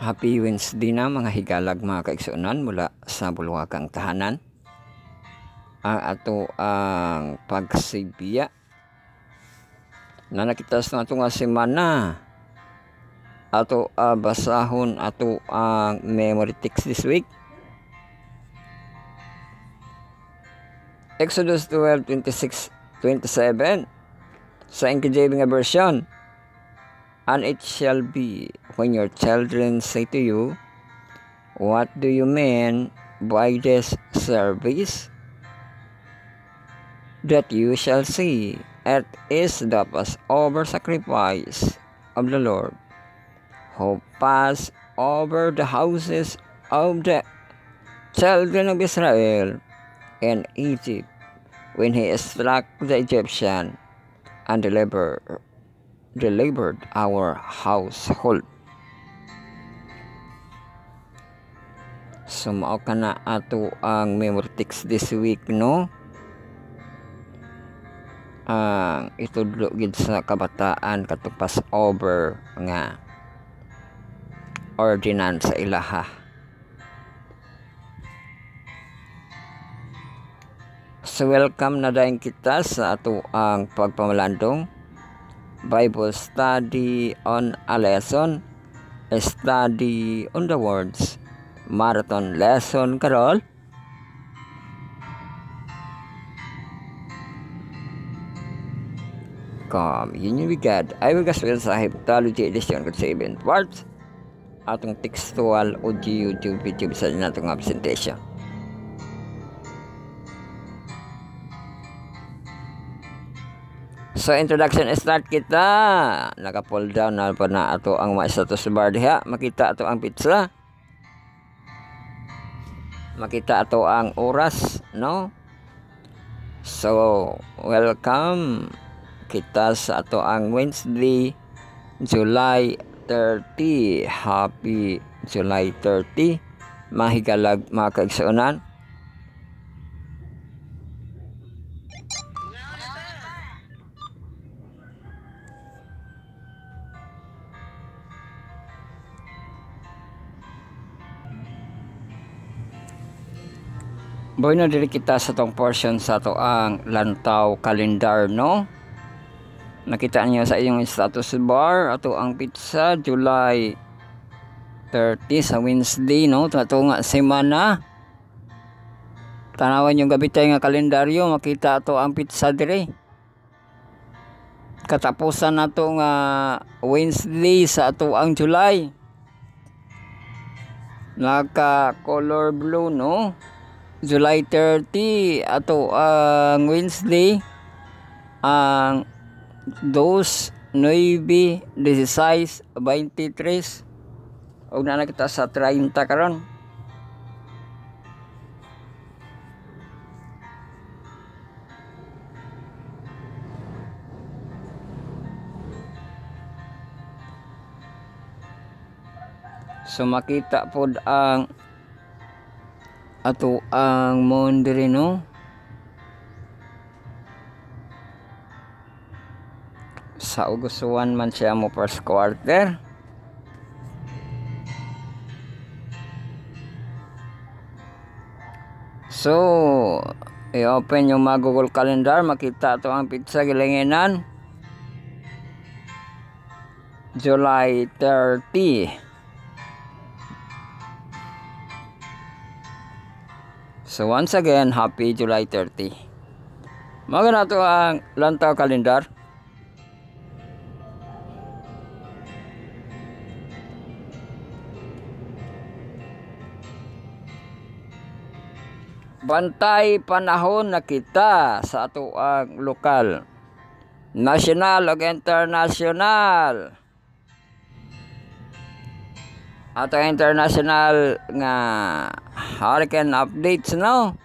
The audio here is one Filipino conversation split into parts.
Happy Wednesday na mga higalag mga kaigsunan mula sa bulwakang tahanan. Ang ato ang pagsibiya na nakita sa ato nga semana. Ato basahon ato ang memory text this week. Exodus 12:26-27 sa NKJV nga version. And it shall be when your children say to you, what do you mean by this service? That you shall see, it is the Passover sacrifice of the Lord, who passed over the houses of the children of Israel in Egypt, when he struck the Egyptian and delivered our household. Sumao ka na ato ang memory text this week, no? Ang itudlo gid sa kabataan katong Passover nga ordinance sa ilaha. So welcome na dayon kita sa ato ang pagpamalandong Bible study on a lesson, a study on the words, marathon lesson karol. Come, yun with God. I will gospel sa Heptology edition kat 7 parts. Atong textual audio YouTube video sa natong presentation. So introduction start kita. Naka-pull down na pa na ato ang mga status bar diha. Makita ato ang pizza. Makita ato ang oras, no? So welcome kita sa ato ang Wednesday, July 30. Happy July 30. Mahigalag mga kaigsunan. Boy na diri kita sa tong portion sa to ang lantaw calendar, no? Nakita niyo sa iyong status bar ato ang pizza July 30 sa Wednesday, no? Ato nga semana. Tanawan yung gabitay nga kalendaryo, makita ato ang pizza diri. Katapusan nato nga Wednesday sa ato ang July. Naka color blue, no? July 30 ato ang Wednesday ang 2/9/16/23 og na kita sa 30 karon. So makita pod ang ato ang moon diri, no? Sa August 1 man siya mo first quarter. So i-open yung mga Google Calendar, makita ato ang pizza gilinginan July 30. So once again, happy July 30. Magana to ang lantaw calendar. Bantay panahon na kita sa ato ang lokal, national ug international. Ato international nga hurricane updates, no?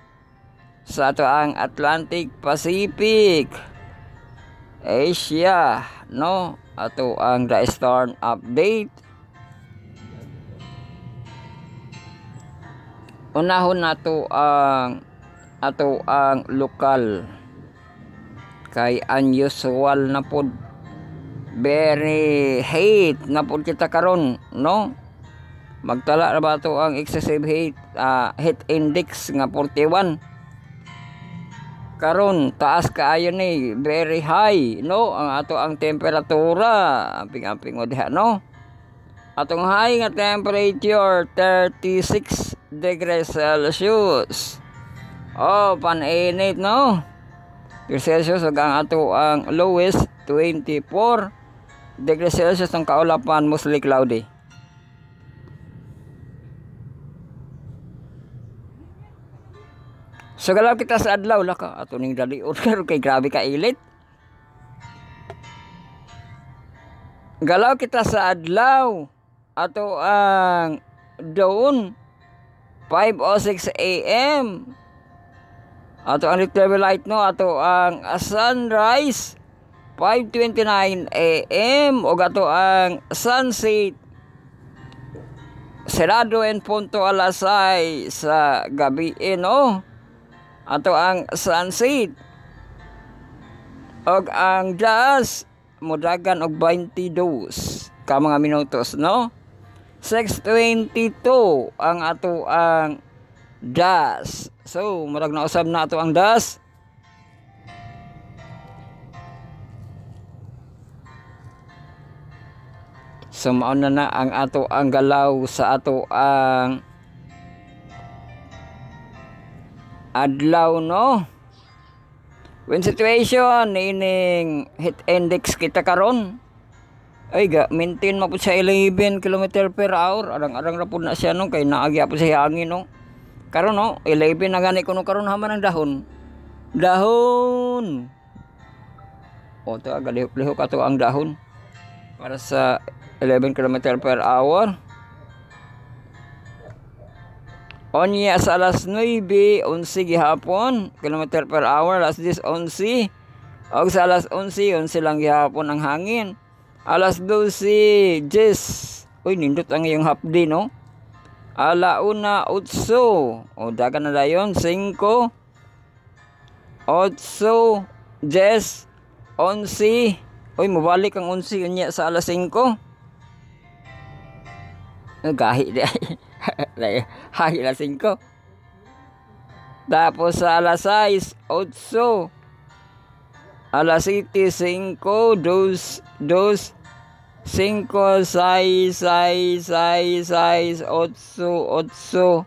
Sa ato ang Atlantic, Pacific, Asia, no? Ato ang the storm update. Unahon nato ang ato ang lokal kay unusual na pod, very hate na pod kita karon, no? Magtala na ba ito ang excessive heat index nga 41. Karon taas kaayo ni, very high no ang ato ang temperatura, amping-amping mo diha no. Atong high nga temperature 36 degrees Celsius. Oh, pan-init no. Degrees Celsius ug ang ato ang lowest 24 degrees Celsius ang kaulapan, mostly cloudy. So galaw kita sa adlaw laka ato ning dali order kay grabe ka ilit. Galaw kita sa adlaw ato ang dawn 5:06 AM. Ato ang level light no, ato ang sunrise 5:29 AM ug ato ang sunset serado en punto alas 6 sa gabi no. Ato ang sunset og ang dusk mudagan og 22 ka mga minutos no. 6:22 ang ato ang dusk. So murag na usab na ato ang dusk. So mao na ang ato ang galaw sa ato ang adlaw no. Wind situation ining heat index kita karon ay maintain mapud sa 11 km/h. Arang-arang ra pud na siya no, kay naagi apod sa hangin no. Karon no 11 na gani kuno karon haman ang dahon. O to agalihok-lihok ato ang dahon para sa 11 km/h. Onya sa alas 9:11 gihapon km/h, alas 10:11 og sa alas 11:11 lang gihapon ang hangin. Alas 12:10 uy nindot ang iyong half day no. Ala 1:08 o dagan na dayon 5 8 10 11 uy mobalik ang 11 unya sa alas 5 gahi di hahi alas 5. Tapos sa alas 6 8 alas 7 5 2 5 6 6 6 6 8 8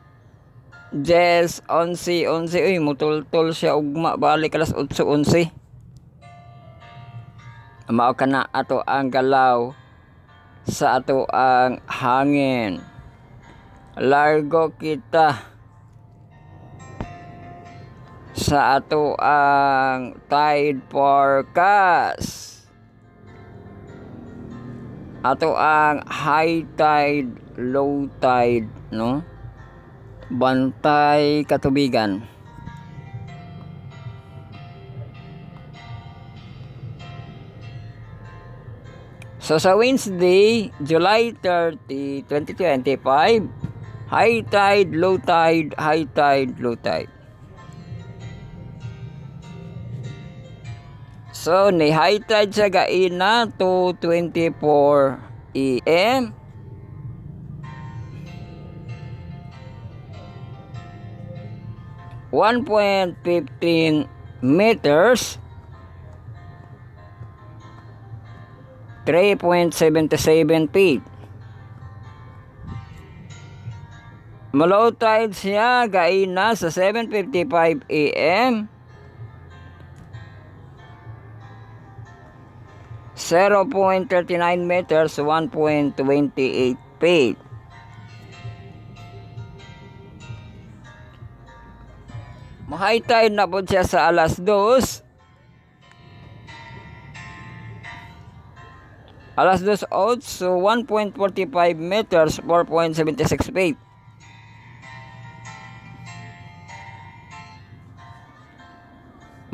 10 11 uy mutultol siya ugma balik alas 8 11. Mao kana ato ang galaw sa ato ang hangin. Largo kita sa ato ang tide forecast. Ato ang high tide, low tide no. Bantay katubigan. So sa Wednesday, July 30, 2025, high tide, low tide, high tide, low tide. So ni high tide sa gaina 2:24 AM. (1.15 meters) 3.77 feet. Low tide siya gaina sa 7:55 AM 0.39 meters 1.28 feet. High tide na po siya sa alas 2. Alas 2:08 so 1.45 meters 4.76 feet.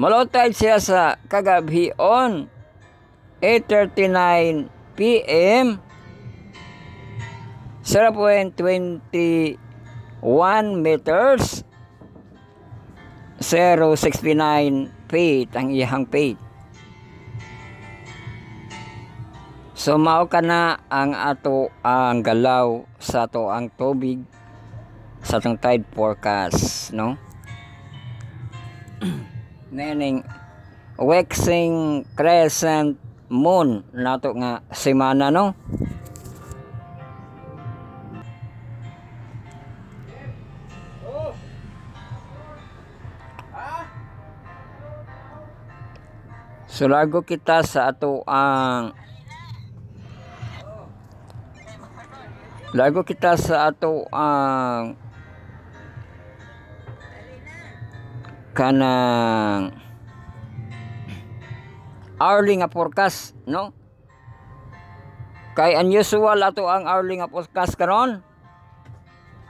Low tide siya sa kagabi on 8:39 PM 0.21 meters 0.69 feet ang iyang feet. So mao kana ang ato ang galaw sa ato ang tubig sa atong tide forecast, no? Nening waxing crescent moon nato nga semana, no? So lago kita sa ato ang kanang hourly nga forecast, no? Kay unusual ato ang hourly nga forecast karon.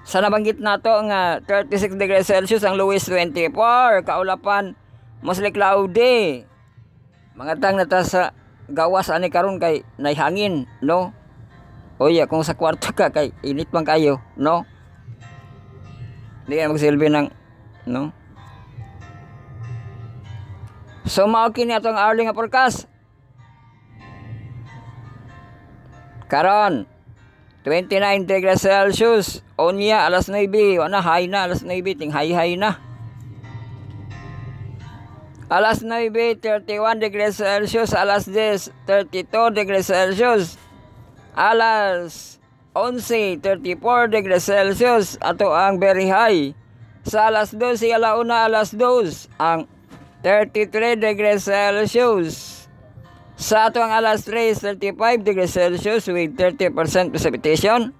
Sa nabanggit nato nga 36 degrees Celsius ang lowest, 24 kaulapan mostly cloudy. Mga tang nata sa gawas ani karon kay naihangin, no? Oya, kung sa kwarto ka kay init man kayo, no? Di ka magsilbi ng, no? So mao kini atong hourly nga forecast. Karon 29 degrees Celsius, onya alas 9, wala high na alas 9, ting high na. Alas 9, 31 degrees Celsius. Alas 10, 32 degrees Celsius. Alas 11, 34 degrees Celsius. Ato ang very high. Sa alas 12, alauna alas 2, ang 33 degrees Celsius. Sa ato ang alas 3, 35 degrees Celsius with 30% precipitation.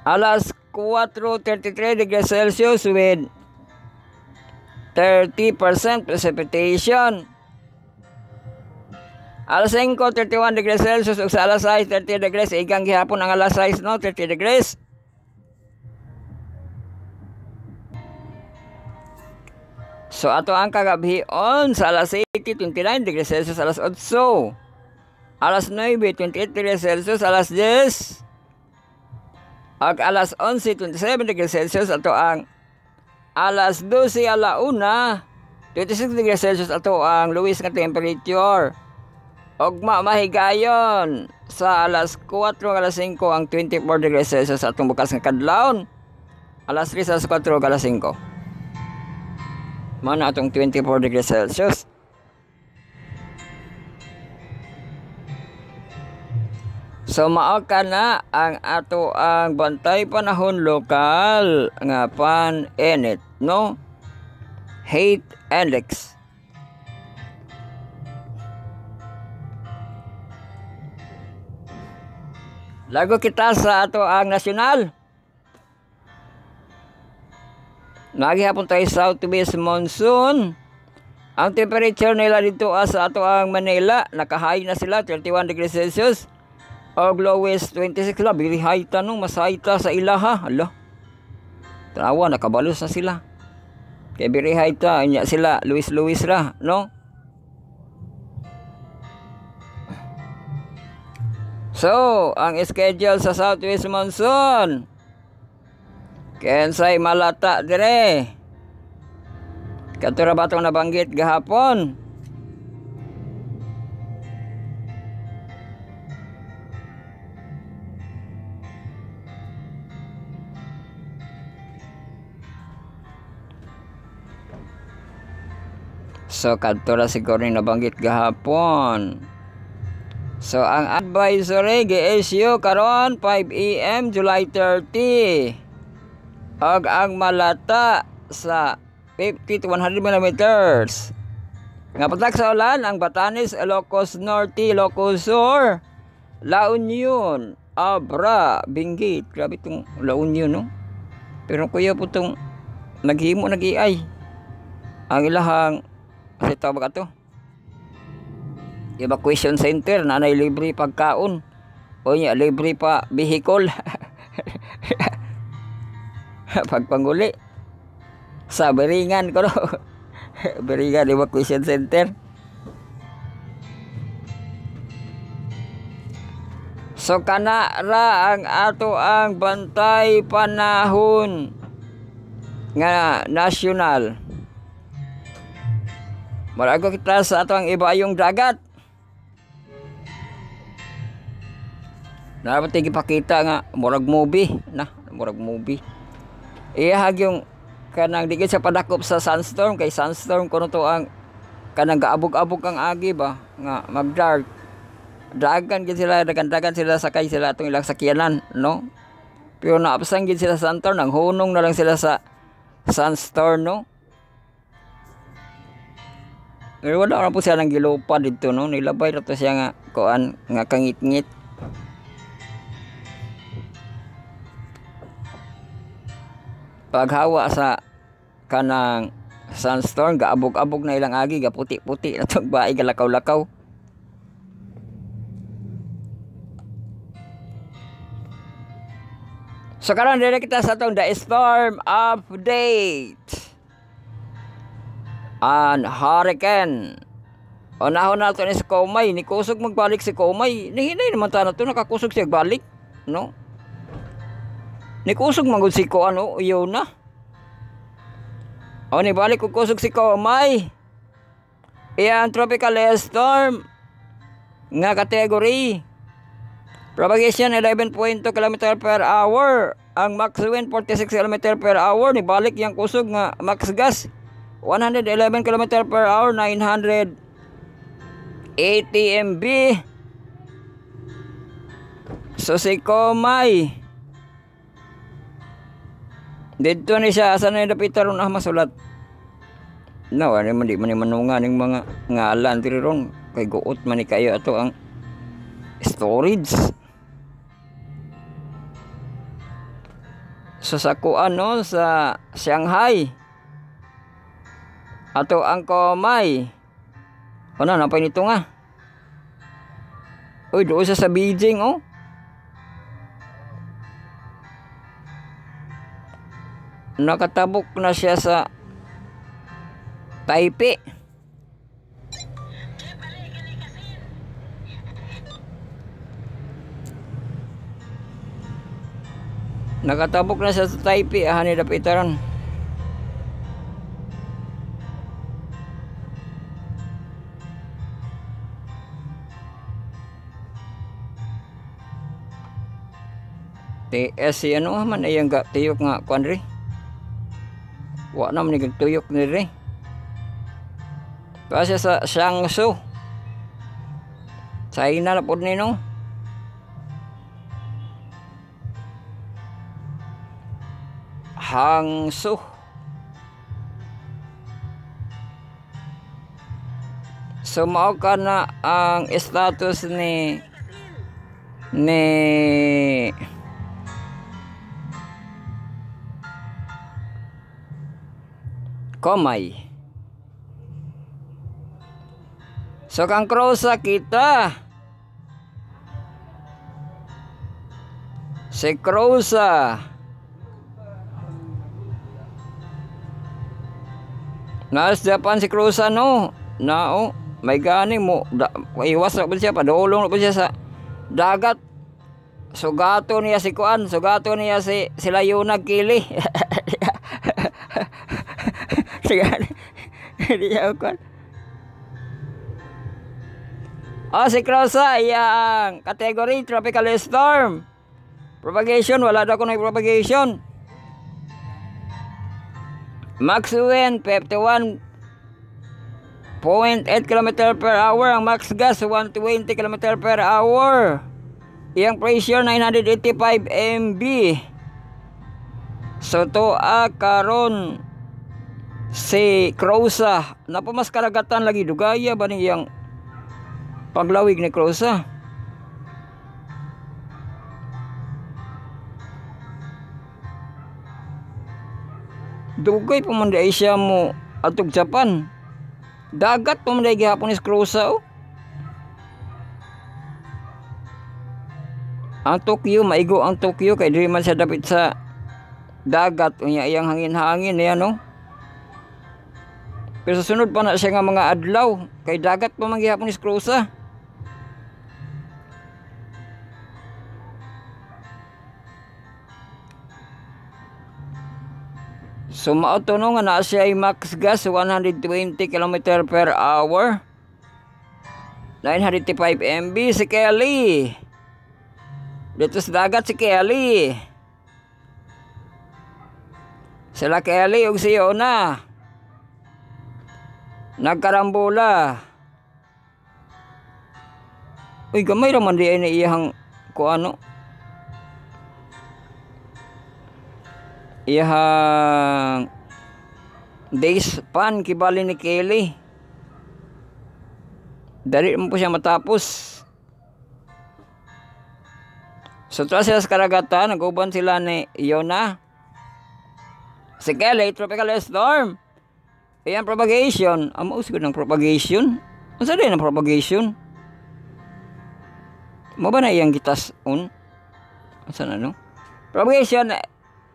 Alas 4, 33 degrees Celsius with 30% precipitation. Alas 5, 31 degrees Celsius ug sa alas 6, 30 degrees. Igang gihapon ang alas 6, no? 30 degrees. So ato ang kagabion sa alas 8, 29 degrees Celsius. Alas 8, alas 9, 28 degrees Celsius. Alas 10 ag alas 11, 27 degrees Celsius. Ato ang alas 12, alauna 26 degrees Celsius. Ato ang lowest nga temperature. Og mahigayon sa alas 4, alas 5 ang 24 degrees Celsius. Atong bukas nga kadlawon alas 3, alas 4, alas 5 mana atong 24 degrees Celsius. So mao kana ang ato ang bantay panahon lokal nga pan-init, no? Heat index. Lago kita sa ato ang nasyonal. Nagihapon tayo southwest monsoon. Ang temperature nila dito sa ato ang Manila, naka-high na sila 31 degrees Celsius. Og lowest 26 sila, very high tanong, mas high ta sa ilaha. Hala. Tawa, nakabalos na sila. Kaya very high ta, inya sila, Luis ra, no? So, ang schedule sa southwest monsoon. Kensay malata dire. Katura ba itong nabanggit gahapon? So, katura siguro yung nabanggit gahapon. So, ang advisory gi-issue karon 5 AM, July 30. Og ang malata sa 50 to 100 millimeters. Nga patak sa ulan, ang Batanes, Ilocos Norte, Ilocos Sur, La Union, Abra, Benguet. Grabe itong La Union, no? Pero kuya po itong naghimo, nag-iay. Ang ilahang, kasi tawag ito, evacuation center, nanay libre pagkaon. O niya, libre pa vehicle. Pagpanguli sa Beringan ko, no? Beringan evacuation center. So kana ra ang ato ang bantay panahon nga nasyonal. Marago kita sa atong ibayong dagat. Dapat ipakita nga murag movie na, murag movie. Iyahag yung kanang digit sa padakop sa Sunstorm, kay Sunstorm kuno to ang kanang gaabog-abog ang agi ba nga magdark. Dagan gid sila, dagan sila sakay sila atong ilang sakyanan, no? Pero naapsan gid sila sa Sunstorm, nang hunong na lang sila sa Sunstorm, no? Pero wala na po siya nang gilupad dito, no? Nilabay na to siya nga kuan nga kangit-ngit. Paghawa sa kanang Sunstorm, gaabog-abog na ilang agi, gaputi-puti na itong bahay, galakaw-lakaw. So karon dire kita sa itong The Storm Update and Hurricane. Unahon na ito ni si Komay, ni kusog magbalik si Komay. Nihinay naman ta na ito, nakakusog siya balik, no? Ni kusog manggod si ko ano, iyo na. O ni balik ko kusog si Komay. Iyan tropical storm nga kategory. Propagation 11.2 km per hour. Ang max wind 46 km per hour. Ni balik yang kusog nga max gas 111 km per hour, 980 MB. So si Komay dito ni siya, asa na dapitan ron masulat. No, ano man di man manunga ning mga ngalan diri ron kay guot man ni kayo ato ang storage. So sa kuan no, sa Shanghai ato ang Komay. Ano na pa nito nga? Uy, doon sa Beijing oh. Nakatabok na siya sa Taipei. Nakatabok na siya sa Taipei, ahani dapitaran. TS ano man ayang tiyok nga kuandre. Wa na man nagtuyok ni re. Kasi sa Jiangsu. China na pod ni no. Hangzhou. So mao ka na ang status ni Komay. So kang Crosa kita. Si Crosa. Nas Japan si Crosa no. Nao, may gani mo. Iwas na po siya, padulong na po siya sa dagat. Sugato niya si Kuan, sugato niya si Layunag Kili. Hindi ako kan. Si Crosa yang kategori tropical storm. Propagation wala daw ko na propagation. Max wind 51.8 km per hour. Ang max gas 120 km per hour. Yang pressure 985 MB. So to karon si Crosa napamas karagatan lagi dugaya ba niyang paglawig ni Crosa. Dugay pamanday siya mo atog Japan. Dagat pamanday gihapon ni Crosa oh. Ang Tokyo maigo ang Tokyo kay diri man siya dapit sa dagat unya iyang hangin-hangin niya no. Pero sa sunod pa na siya nga mga adlaw kay dagat pa man gihapon ni Crosa. So mauto no nga na siya ay max gas 120 km per hour. 905 MB si Kelly. Dito sa dagat si Kelly. Sila Kelly ug si Yona. Nagkarambola. Uy, gamay raman di ay na iyahang kuano. Iyahang days pan kibali ni Kelly. Dali mo po siya matapos. So tras sila sa karagatan, nag-uban sila ni Yona. Si Kelly, tropical storm. Ayan, propagation. Amaus ko ng propagation. Ano sa rin ang propagation? Mo ba na iyang gitas on? Saan ano? Propagation,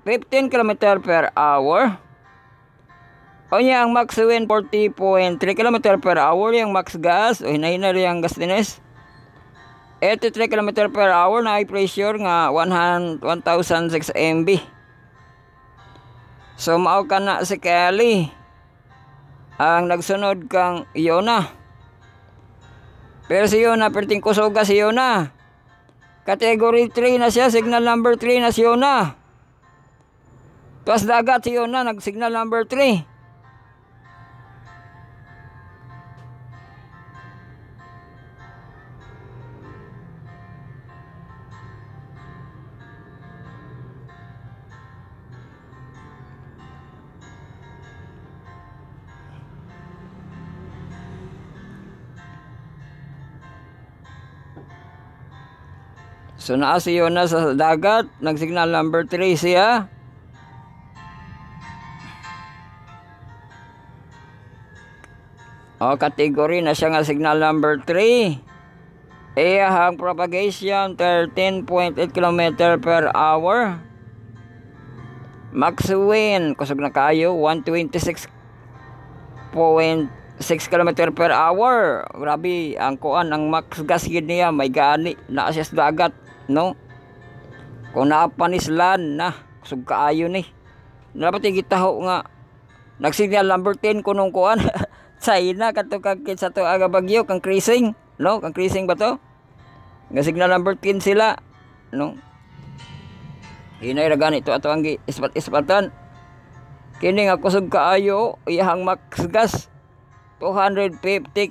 15 km per hour. O niya ang max wind 40.3 km per hour yung max gas. O hinahina rin ang gas dinis. 83 km per hour na high pressure nga 1006 MB. So mao ka na si Kelly. Ang nagsunod kang Yona. Pero si Yona, perting kusoga si Yona. Category 3 na siya, signal number 3 na si Yona. Tuwas dagat si Yona, nag-signal number 3. So naa si Yona sa dagat, nag-signal number 3 siya. O, category na siya nga signal number 3. Iyahang propagation 13.8 km per hour. Max wind, kusog na kayo, 126.6 km per hour. Grabe, ang kuan, ang max gas yun niya, may gani, naa siya sa dagat, no? Kung naapanislan na, kusog kaayo ni. Dapat igitaho nga, nagsignal number 10 kunong kuan. China kato kagkit sa to aga bagyo kang cruising, no? Kang cruising ba to? Nga signal number 10 sila, no? Hinay ra gani to ato ang ispat-ispatan. Kini nga kusog kaayo iyahang max gas 250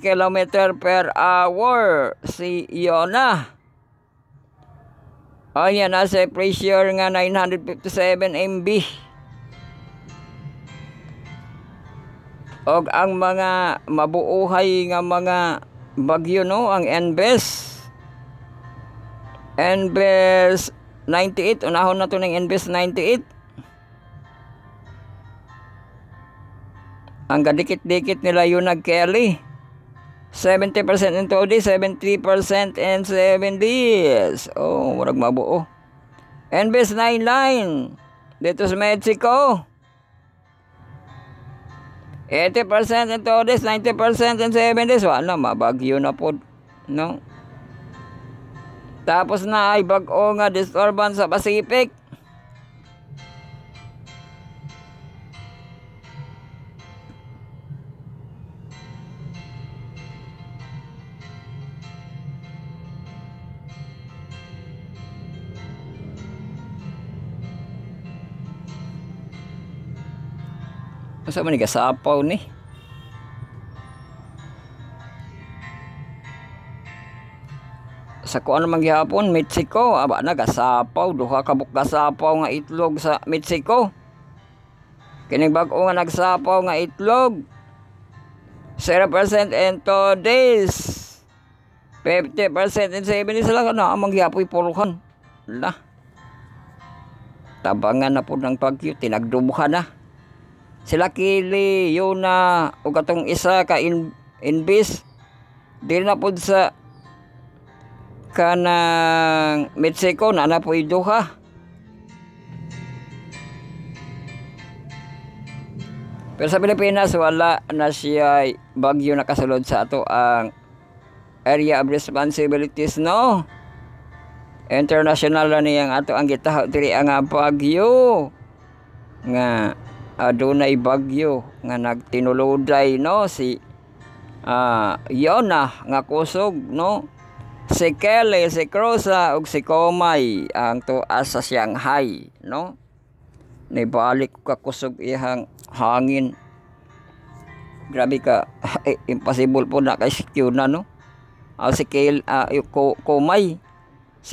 km per hour si Yona. Ayan na sa pressure nga 957 MB. Og ang mga mabuuhay nga mga bagyo, no, ang NBES 98, unahon na to ng NBES 98. Ang kadikit-dikit nila yun nag-Kelly 70% in 2 days, 70% in 7 days. Oh, murag mabuo. NBES 99 dito sa Mexico 80% in 2 days, 90% in 7 days. Wala, mabagyo na po, no? Tapos na ay bag-o nga disturbance sa Pacific. Masa man igasapaw ni? Sa kuan man gihapon Mexico, aba nagasapaw, duha ka buk gasapaw nga itlog sa Mexico. Kining bag-o nga nagsapaw nga itlog 0% in 2 days, 50% in 7 days lang na amang gihapoy puluhan. La. Tabangan na po ng bagyo, tinagdubuhan na. Sila Kelly, Yona, o katong isa ka inbis, di na po sa kanang Mexico na po iduha. Pero sa Pilipinas, wala na siya bagyo nakasulod sa ato ang area of responsibilities, no? International na niyang ato ang gitaho diri ang bagyo nga adunay bagyo nga nagtinuluday, no, si Yona nga kusog, no, si Kelly, si Cruza ug si Komay ang tuas sa Shanghai, no, nibalik ka kusog ihang hangin. Grabe ka. Impossible po na kay Yona, no. Si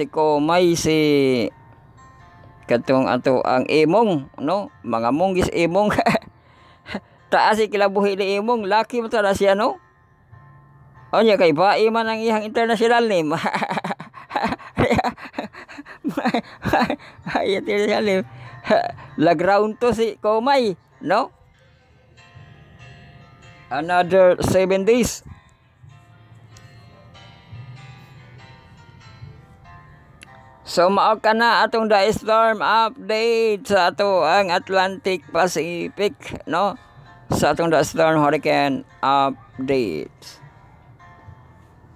Komay, si katong ato ang imong, no, mga munggis imong taas kilabuhi ni imong, laki mo na siya, no. O niya kay bae man ang ihang international name. International name. Laground to si Komay, no. Another 7 days. So mao kana atong the storm update sa ato ang Atlantic Pacific, no, sa atong the storm hurricane update.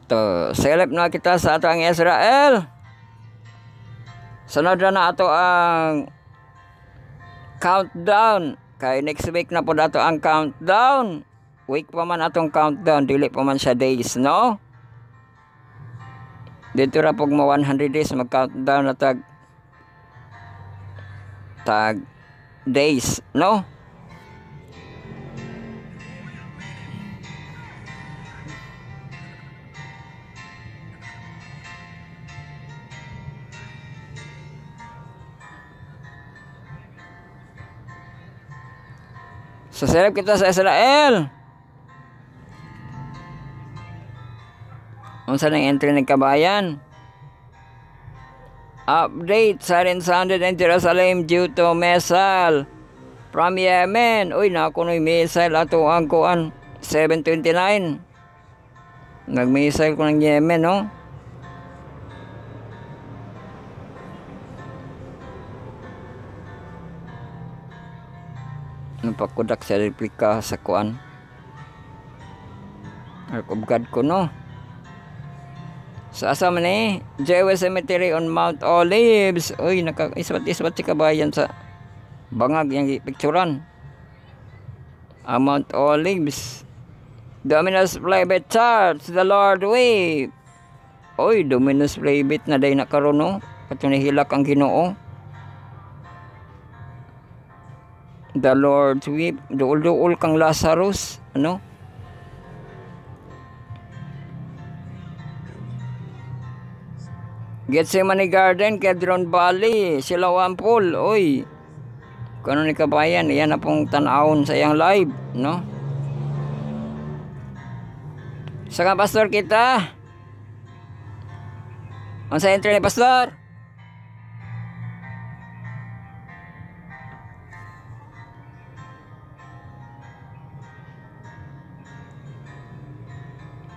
To select na kita sa ato ang Israel. Sunod na ato ang countdown, kay next week na po ato ang countdown. Week pa man atong countdown, dili pa man siya days, no. Dito ra pag mo 100 days mag-countdown na tag days, no. So select kita sa Israel. Unsa nang entry ng kabayan? Update, siren sounded in Jerusalem due to missile from Yemen. Uy, nakunoy missile ato ang kuan 729. Nag-missile ko ng Yemen, no. Napakudak sa replika sa kuan. Ark of God ko, no. Sa asa man Jewish Cemetery on Mount Olives. Uy, naka-iswat-iswat si kabayan sa bangag yang picturean. Mount Olives. Dominus Flabit Church, the Lord weep. Uy, Dominus Flabit na day nakaroon, no. Katunihilak ang Ginoo. The Lord weep. Duol-duol kang Lazarus, ano. Gethsemane Garden, Kedron Valley, Siloam Pool. Uy, kano ni kabayan, yan na pong tanawon sa iyang live, no. Saka pastor kita. Ang sa entry ni pastor.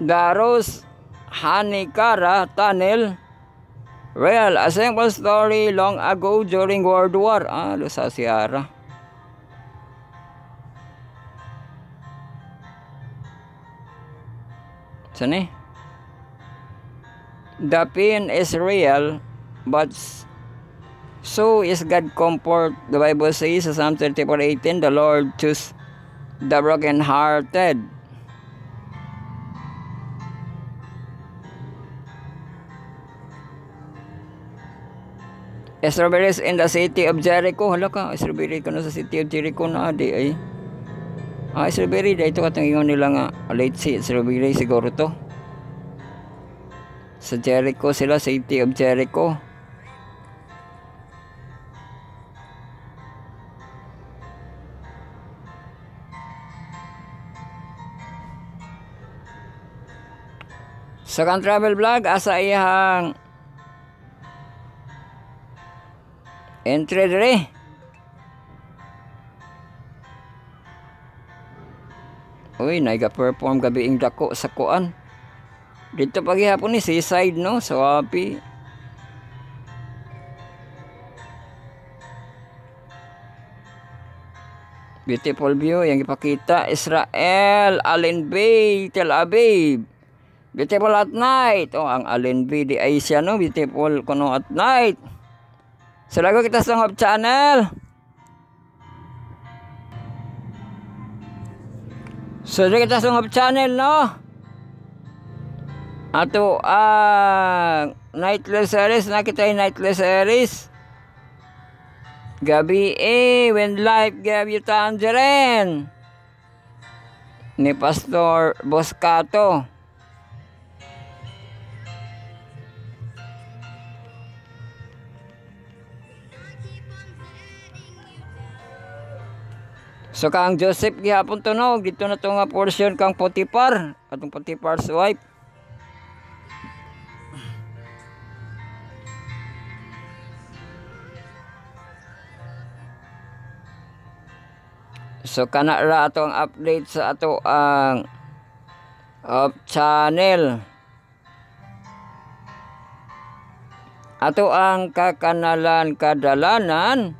Daros Hanikara Tunnel. Real, a simple story long ago during World War. Lusa Sierra. Saan The pain is real, but so is God comfort. The Bible says sa Psalm 34:18, the Lord chooses the broken-hearted. Strawberries in the city of Jericho. Hala ka, strawberry ko na sa city of Jericho na adi ay. Strawberry, dahil ito katong ingon nila nga late si strawberry siguro to. Sa Jericho sila, city of Jericho. Sa kang travel vlog, asa iyang entry dire. Uy, naiga-perform gabiing dako sa kuan. Dito paghihapon ni seaside, no, sa Wapi. Beautiful view yang ipakita. Israel, Allen Bay, Tel Aviv. Beautiful at night. Ang Allen Bay di Asia, no, beautiful kuno at night. Salago kita sa Hub channel. So di kita sungap channel no. Ato ang nightly series na kita nightly series. Gabi when life gave you tangerine ni Pastor Boscato. So kang Joseph gihapon tunog dito na to nga portion kang Potiphar, atong Potiphar's wife. So kana ra ato ang update sa ato ang channel. Ato ang kakanalan kadalanan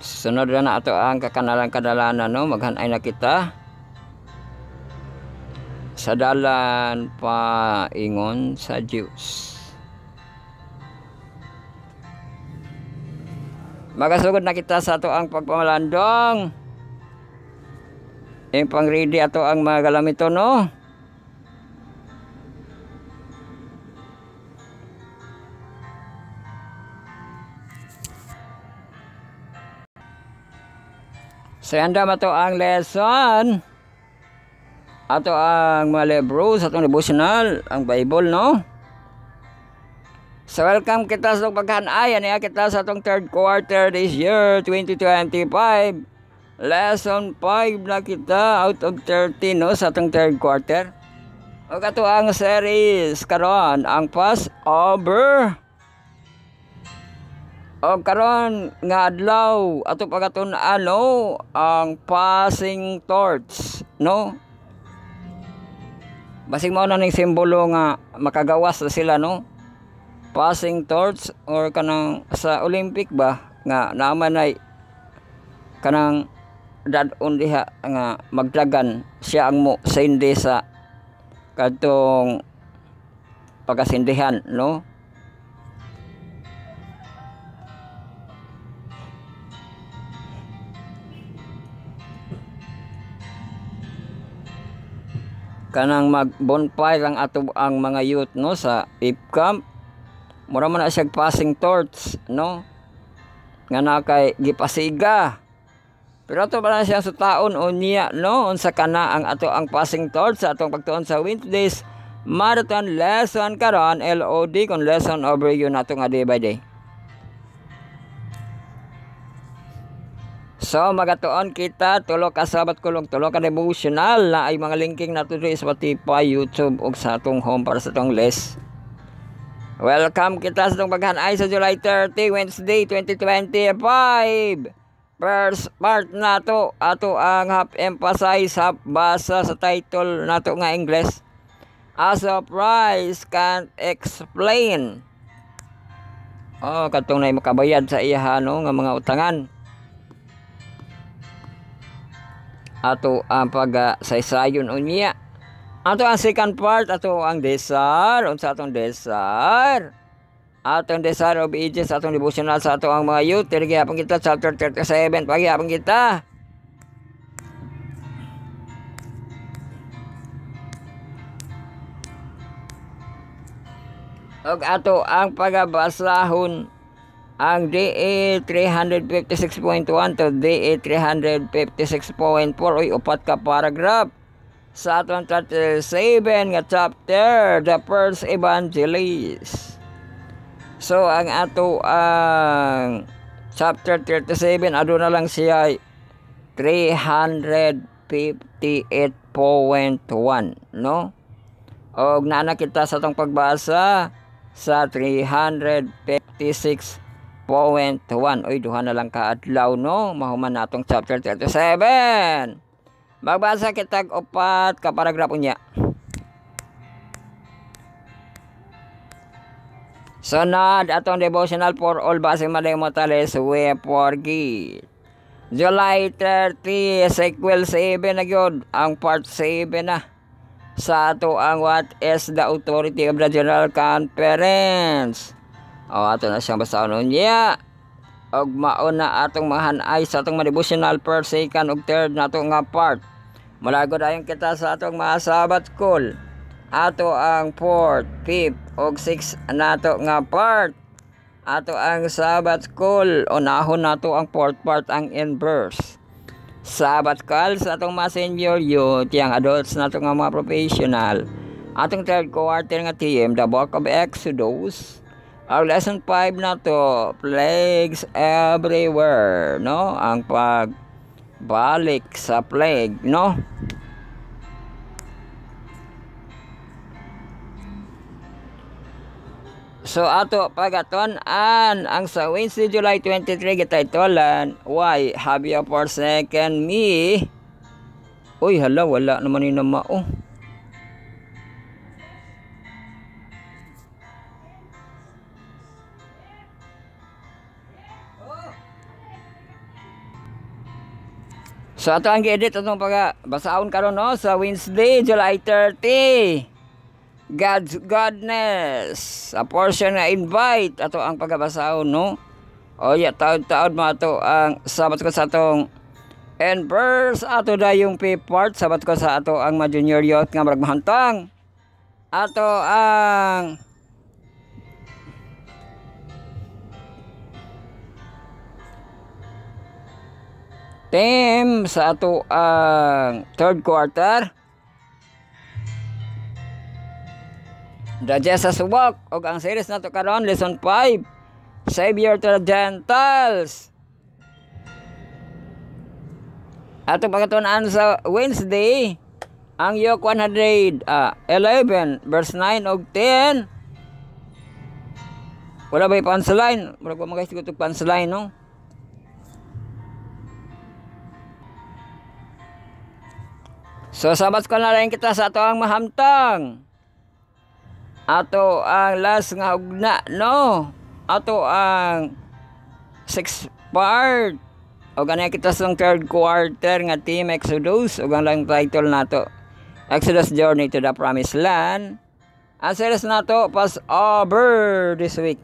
sunod na ato ang kakanalan kadalanan no, maghanay na kita sa dalan paingon sa Diyos. Magasugod na kita sa ato ang pagpamalandong. Yung pang ready ato ang mga galamito no. So yanda mato ang lesson. Ato ang mga libro sa atong devotional, ang Bible no. So welcome kita sa pagkanayan niya kita sa atong third quarter this year 2025. Lesson 5 na kita out of 13 no sa atong third quarter. O kato ang series karon ang Passover. O karon nga adlaw ato pagatun-an no ang passing torch no. Basig mao na ning simbolo nga makagawas na sila no. Passing torch or kanang sa Olympic ba nga naman ay kanang dadon diha nga magdagan siya ang mo sindi sa kadtong pagasindihan no. Kanang mag bonfire ang ato ang mga youth no sa Ip Camp. Mura man na siya passing torch no. Nga na kay gipasiga. Pero ato ba na siya sa taon o niya no unsa kana ang ato ang passing torch sa atong pagtuon sa Wednesdays marathon lesson karon LOD kon lesson overview nato nga day by day. So magatuon kita tulo ka sabat kulong tulo ka devotional na ay mga linking nato sa Spotify, YouTube ug sa atong home para sa atong list. Welcome kita sa itong paghanay sa July 30, Wednesday 2025. First part nato ato ang half emphasize half basa sa title nato nga English. As a price can't explain. Oh katong nay makabayad sa iya no nga mga utangan. Ato ang pag-saysayon unya. Ato ang second part, ato ang desire. Unsa atong desire? Atong desire obedience, atong devotional sa ato ang mga youth. Tigihapon kita, chapter 37. Pagihapon kita. Og ato ang pagabasahon ang DA 356.1 to DA 356.4 oy upat ka paragraph sa atong 37 nga chapter, the first evangelist. So ang ato ang chapter 37 aduna lang siya 358.1 no. Og naana kita sa atong pagbasa sa 356.1 oy duha na lang ka adlaw no mahuman natong chapter 37. Magbasa kita upat ka paragraph unya. Sunod atong devotional for all base malimotales we forget. July 30 sequel 7 na gyud ang part 7 na. sa ato ang what is the authority of the General Conference. O ato na siyang basahon niya. Og maon na atong mahanay sa atong devotional first, second ug third nato nga part. Malagod ayon kita sa atong mga Sabbath school. Ato ang 4th, 5th ug 6th nato nga part. Ato ang Sabbath school, unahon nato ang 4th part ang inverse. Sabbath call sa atong mga senior youth, yang adults nato nga mga professional. Atong 3rd quarter nga theme, the book of Exodus. Ang lesson 5 na to, plagues everywhere, no? Ang pagbalik sa plague, no? So ato pagaton-an ang sa Wednesday, July 23 gitaytolan, why have you forsaken me? Uy, hala, wala naman ni mao. So ato ang gi-edit atong basaon karon no sa Wednesday, July 30. God's goodness. A portion na invite ato ang pagbasaon no. O ya taud-taud mo ato ang sabat ko sa atong and verse ato dayong part sabat ko sa ato ang mga junior youth nga magmahantang. Ato ang theme sa ato ang 3rd quarter. The Jesus Walk o ang series nato karon lesson 5, Savior to the Gentiles. Ato pagatunan sa Wednesday ang Yoke 111 verse 9 og 10. Wala ba'y punchline? Wala ko magkaisigod og punchline no? So sabat ko na rin kita sa ato ang mahamtang. Ato ang last nga ugna no. Ato ang 6th part. O ganyan kita sa 3rd quarter nga team Exodus. O lang title nato Exodus Journey to the Promised Land. Ang series nato Passover this week.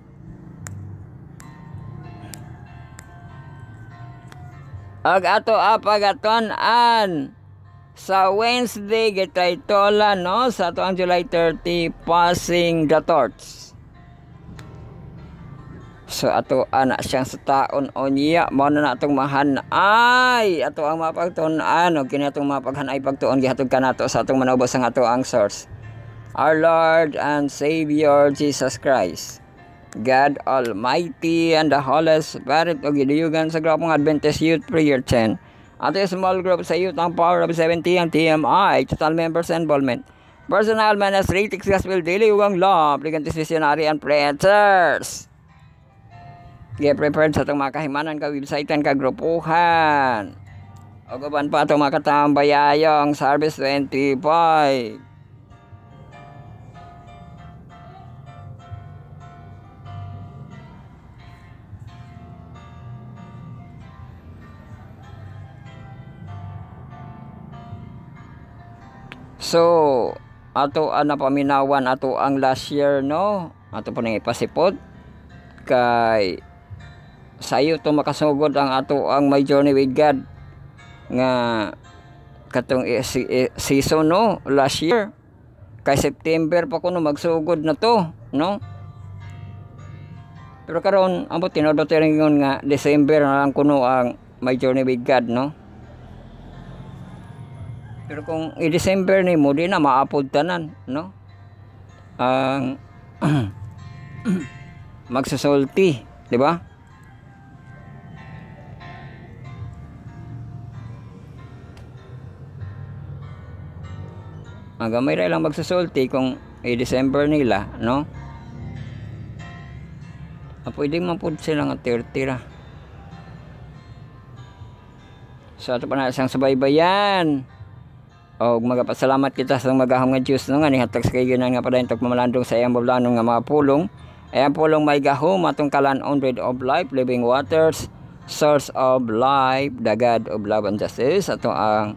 Ag ato apagaton-an sa Wednesday gitaytolan no sa ato ang July 30 passing the torch. So ato ana siyang sa taon o niya mao na natong mahanay ato ang mapagtun-an o kini atong mapaghanay pagtuon gihatod kanato sa atong manubos ang ato ang source, our Lord and Savior Jesus Christ, God Almighty and the Holy Spirit o giduyugan sa grupong Adventist Youth Prayer 10. Ato yung small group sa youth ang Power of 70 ang TMI, total members involvement, personal ministry, gospel daily, ugang law, applicantes missionary and preachers. Kaya prepared sa itong mga kahimanan, ka-websitean, ka-grupuhan. O gaban pa itong mga katambayayong Service 25. So, ato na paminawan ato ang last year no. Ato po nang ipasipod kay sayo to makasugod ang ato ang My Journey with God nga katong season no last year. Kay September pa kuno magsugod na to no. Pero karon ambot tinodot ringon nga December na lang kuno ang My Journey with God no. Pero kung i-December ni mo, di na maapod tanan, no? Ang magsasulti, di ba? Ang gamay rin lang magsasulti kung i-December nila, no? Pwede mapod sila nga 30 ra. So, ito pa na isang sabaybayan. O magapasalamat kita sa magahong nga Diyos no nga nihatag sa kayunan nga padayon tag mamalandong sa iyang bablanong nga mga pulong. Ayan pulong may gahom atong kalan-on bread of life, living waters, source of life, the God of love and justice. Ato ang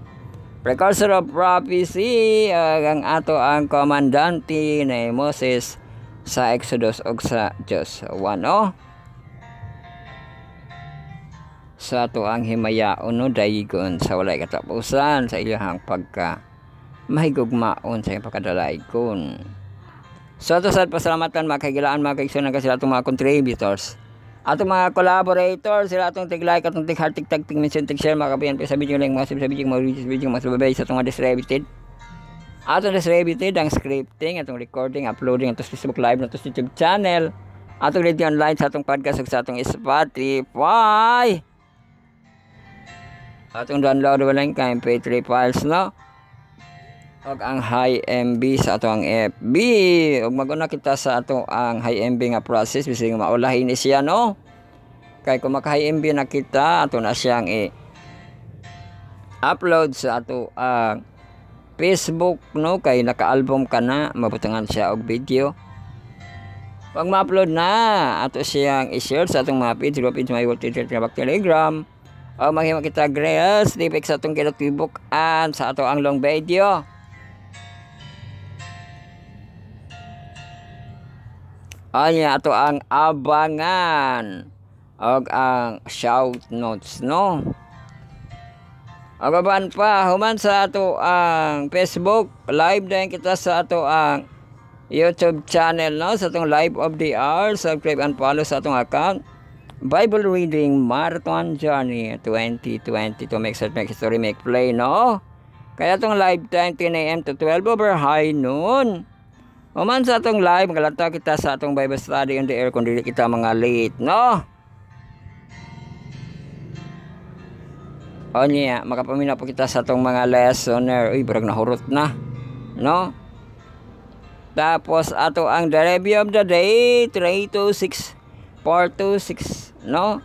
precursor of prophecy, ang ato ang komandante ni Moses sa Exodus og sa Joshua, no? Sa ato ang himayaon, no, dayigon sa walay katapusan sa ilahang pagka mahigugmaon sa iyang pagkadalaygon. So ato sad pasalamatan mga kaigilaan, mga kaigsunan, kasi atong mga contributors, atong mga collaborators, sila atong tig-like, atong tig-heart, tig-tag, tig-mention, tig-share, mga kapiyan sa video lang, mga sa video, mga babay sa atong mga distributed. Atong distributed ang scripting, atong recording, uploading atong Facebook Live, atong YouTube channel, atong radio online sa atong podcast ug sa atong Spotify. Atong download wala yung MP3 files, no? Og ang high MB sa ato ang FB. Og maguna kita sa ato ang high MB nga process bisig maulahin ni siya, no? Kay kung maka high MB na kita, ato na siyang upload sa ato ang Facebook, no? Kay naka-album ka na, mabutangan siya og video. Pag ma-upload na, ato siyang i-share sa atong mga page, may Telegram. O maghima kita grace, tipik sa atong kinatibuk-an sa ato ang long video. Anya ato ang abangan og ang shout notes, no? Agaban pa human sa ato ang Facebook live din kita sa ato ang YouTube channel, no? Sa atong live of the hour, subscribe and follow sa atong account Bible Reading Marathon Journey 2020 to make history, make play, no? Kaya atong live time 10 AM to 12 over high noon. Human sa atong live, magalanta kita sa atong Bible study on the air kung dili kita mga late, no? O niya, makapamina po kita sa atong mga listener. Uy, barag nahurot na, no? Tapos ato ang the review of the day 326 426, no?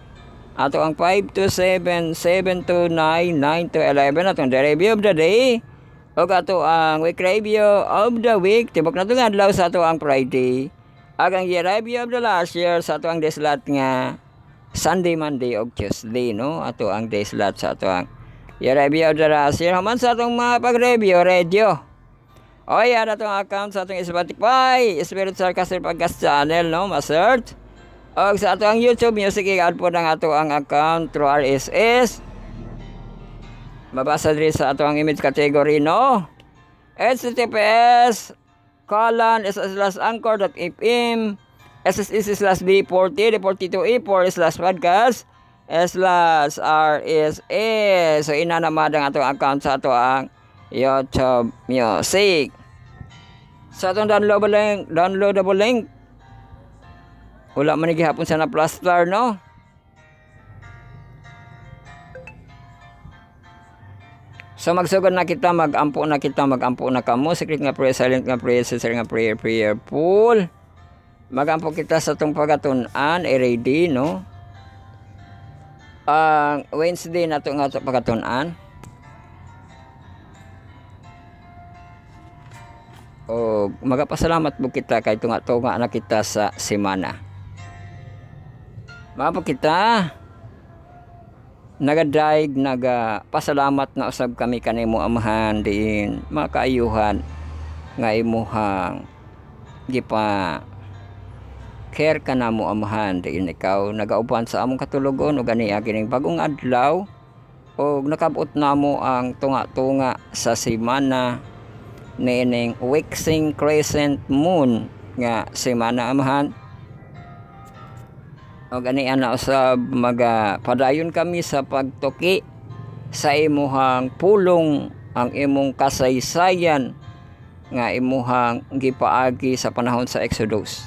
Ato ang 5 to 7 7 to 9 9 to 11 atong the review of the day. O ato ang week review of the week tibok na itong adlaw sa ato ang Friday. Ag ang year review of the last year sa ato ang deslat nga Sunday, Monday o Tuesday, no? Ato ang day slot sa ato ang year review of the last year. Haman sa atong mga pag-review radio. O yan atong account sa atong Spotify Spirit Sarcastic Podcast channel, no? Ma-search. O sa ato ang YouTube Music, i-add po ng ato ang account through RSS. Mabasa din sa ato ang image category, no? https://anchor.fm /b40.e4/podcast/RSS. So inanamad ang atong account sa ato ang YouTube Music. Sa atong downloadable link wala man gihapon sa na plaster, no? So magsugod na kita, magampo na kamo. Secret nga prayer, silent nga prayer, sincere nga prayer, prayerful. Magampo kita sa itong pagatunan, ready, no? Wednesday na ito nga ito pagatunan. O magapasalamat po kita kay tunga na kita sa semana. Mga po kita, nagadaig, pasalamat na usab kami kanimo amahan din, mga kaayuhan nga imuhang gipa care ka na mo amahan din ikaw nagauban sa among katulugon o gani kining bagong adlaw o nakabot na mo ang tunga-tunga sa semana nining waxing crescent moon nga semana amahan. O gani ana usab padayon kami sa pagtuki sa imuhang pulong ang imong kasaysayan nga imuhang gipaagi sa panahon sa Exodus.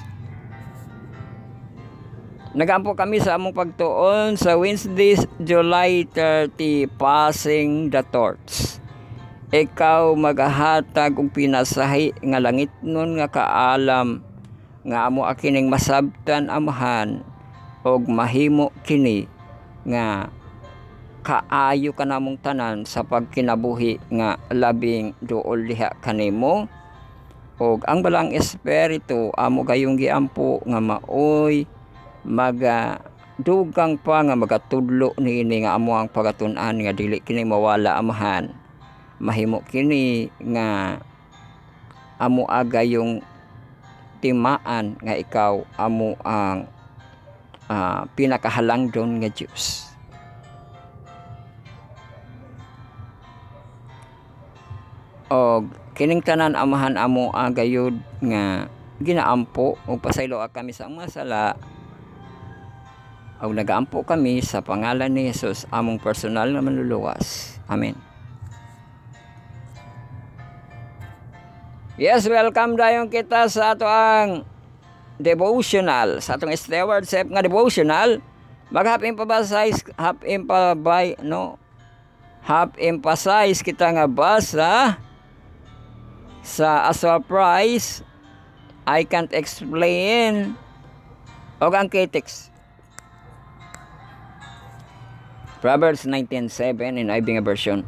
Nagampo kami sa among pagtuon sa Wednesday, July 30, passing the torch. Ikaw magahatag og pinasahi nga langit nun nga kaalam nga amo akining masabtan amahan og mahimo kini nga kaayo ka namong tanan sa pagkinabuhi nga labing duol diha kanimo og ang balang espiritu amo gayong giampo nga maoy dugang pa nga magatudlo niini nga amo ang pagatun-an nga dili kini mawala amahan. mahimo kini nga amo aga yung timaan nga ikaw amo ang pinakahalangdon nga Diyos. O kining tanan amahan amo agayod nga ginaampo o pasaylo kami sa mga sala o nagaampo kami sa pangalan ni Jesus among personal na manluluwas. Amen. Yes, welcome dayon kita sa ato ang devotional, sa atong stewardship nga devotional. Half emphasize kita nga basa sa a surprise I can't explain o ang text. Proverbs 19:7 in Ibing version.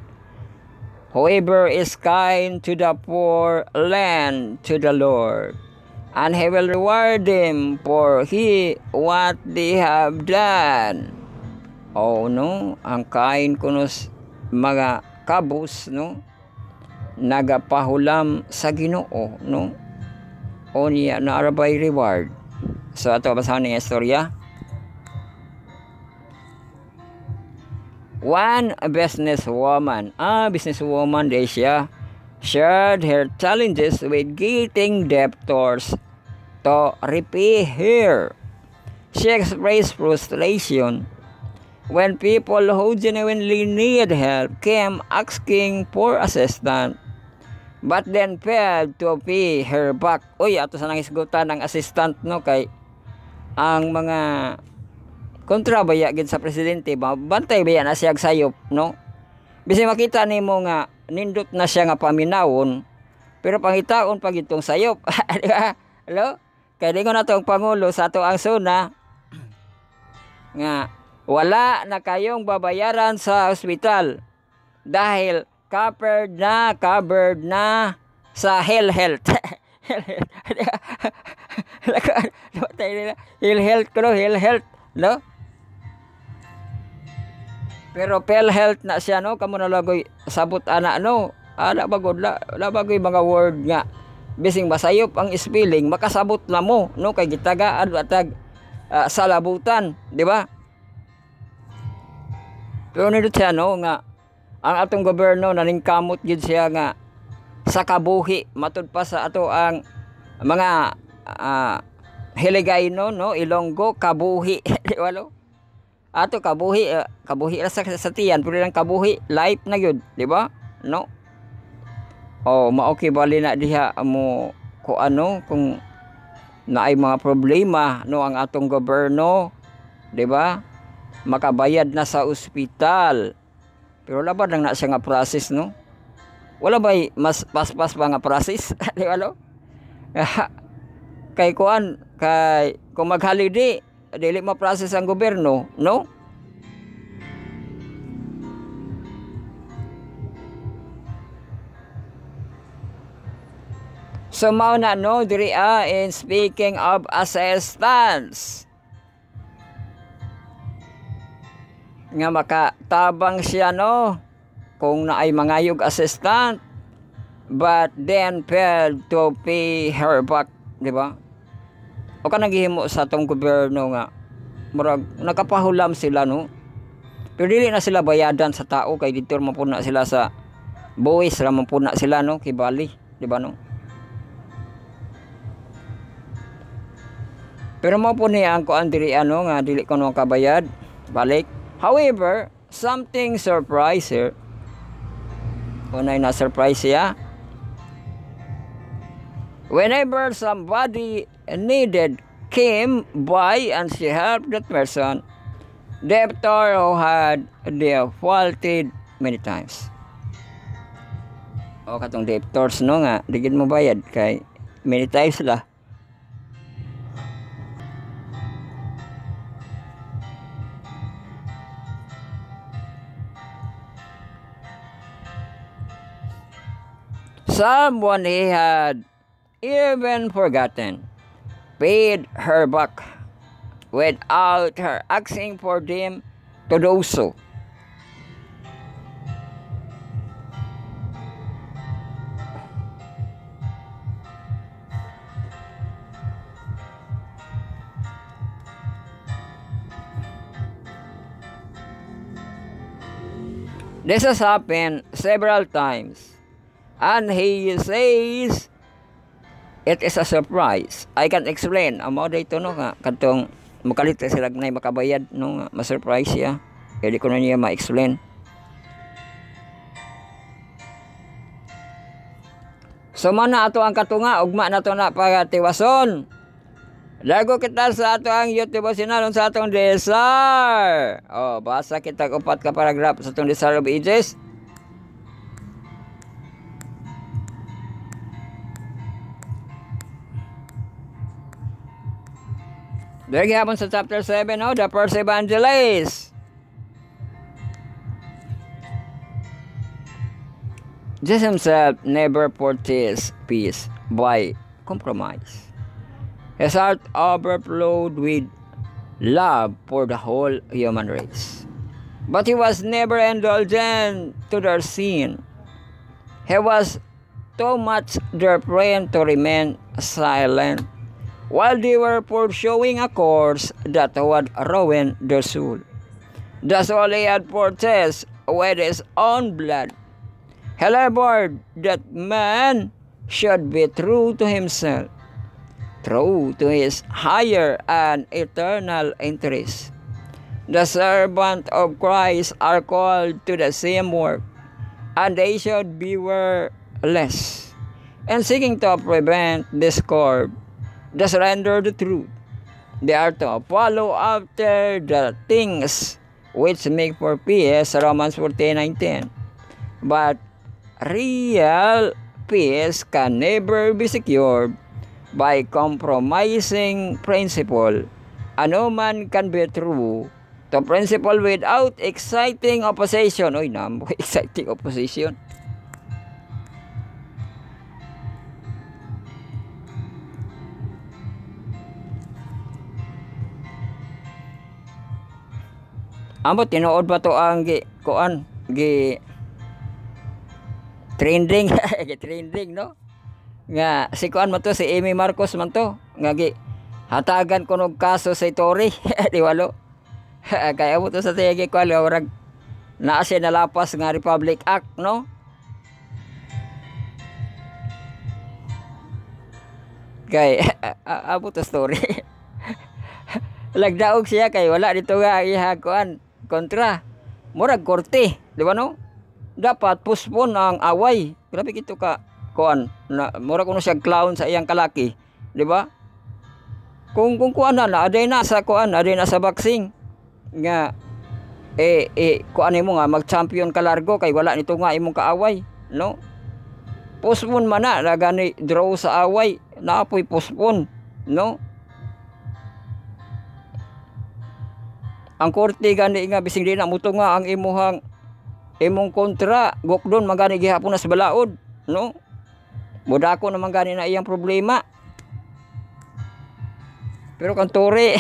Whoever is kind to the poor lend to the Lord, and He will reward them for what they have done. Oh no, ang kain kunos mga kabus no, nagapahulam sa Ginoo no, o niya naarabay reward. So ato basahan ni istorya. One businesswoman day siya, shared her challenges with getting debtors to repay her. She expressed frustration when people who genuinely need help came asking for assistance, but then failed to pay her back. Uy, ato sa nangisgutan ng assistant no, kay ang mga kontrabaya gid sa presidente, bantay baya na siya sayop no. Bisag makita nimo nga nindot na siya nga paminawon, pero pangitaon pag itong sayop. Hello? Kaya dingon na itong Pangulo sa ato ang suna nga wala na kayong babayaran sa ospital dahil covered na sa health. Health, no? Pero health na siya no, kamo na lagoy sabot ana no. Ana bagod la bagoy mga word nga bising masayop ang spelling makasabot na mo no, kay gitagaan atag salabutan, di ba? Pero nito siya no nga ang atong gobyerno naningkamot gid siya nga sa kabuhi matud pa sa ato ang mga Hiligaynon no, Ilonggo, kabuhi. Walo. Ato kabuhi ra sa tiyan, pero lang kabuhi life na gyud, di ba? No. Oh, maoki bali na diha mo ko ano kung naay mga problema no ang atong gobyerno, di ba? Makabayad na sa ospital. Pero labad lang na siya nga process no. Wala ba'y mas paspas pa nga process? Di ba no? Kay kuan kay kung mag-holiday dili ma-process ang gobyerno no. So mao na no diri in speaking of assistance nga makatabang siya no kung naay mangayog assistant but then failed to pay her back, di ba? O ka naghihimo sa atong gobyerno nga murag nakapahulam sila no, pero dili na sila bayadan sa tao kay dito mapuna sila sa buwis ra mapuna sila no, kibali, di ba no? Pero mo po niya ang kuan diri ano nga dili ko no kabayad balik. However, something surprise here. Unay na surprise siya. Whenever somebody needed came by and she helped that person, debtor who had defaulted many times. O katong debtors no nga, digid mo bayad kay many times la. Someone he had even forgotten paid her back without her asking for them to do so. This has happened several times. And he says, it is a surprise. I can explain. Amo dito no nga kadtong makalit sila na makabayad no nga ma-surprise siya. Kaya di ko na niya ma-explain. So mana ato ang katunga ugma na to na pagatiwason. Dago kita sa ato ang YouTube sinalon sa atong desire. Oh, basa kita upat ka paragraph sa atong Desire of Ages. There gihapon sa chapter 7, no? The first evangelist. Jesus himself never purchased peace by compromise. His heart overflowed with love for the whole human race. But he was never indulgent to their sin. He was too much their friend to remain silent while they were pursuing a course that would ruin their soul. The soul he had purchased with his own blood. He labored that man should be true to himself, true to his higher and eternal interests. The servants of Christ are called to the same work, and they should beware less, in seeking to prevent discord, to surrender the truth. They are to follow after the things which make for peace, Romans 14:19. But real peace can never be secured by compromising principle. And no man can be true to principle without exciting opposition. Oy, namo, exciting opposition. Ambot tinuod ba to ang trending trending no nga si kuan man to si Amy Marcos man to nga hatagan ko og kaso sa Tory di walo kaya mo to sa tege ko warag naa siya nalapas nga Republic Act no kay abo to story lagdaog siya kay wala dito nga iha kuan kontra murag korte di ba no dapat postpone ang away grabe kito ka kuan na murag kuno siya clown sa iyang kalaki di ba kung kuan na aday na sa kuan aday na sa boxing nga kuan mo nga mag-champion ka largo kay wala nito nga imong kaaway no postpone man na gani draw sa away naapoy postpone no ang korte gani nga bising di na muto nga ang imong kontra gokdon magani gihapon na sa balaod no mudako naman gani na iyang problema pero kan Tory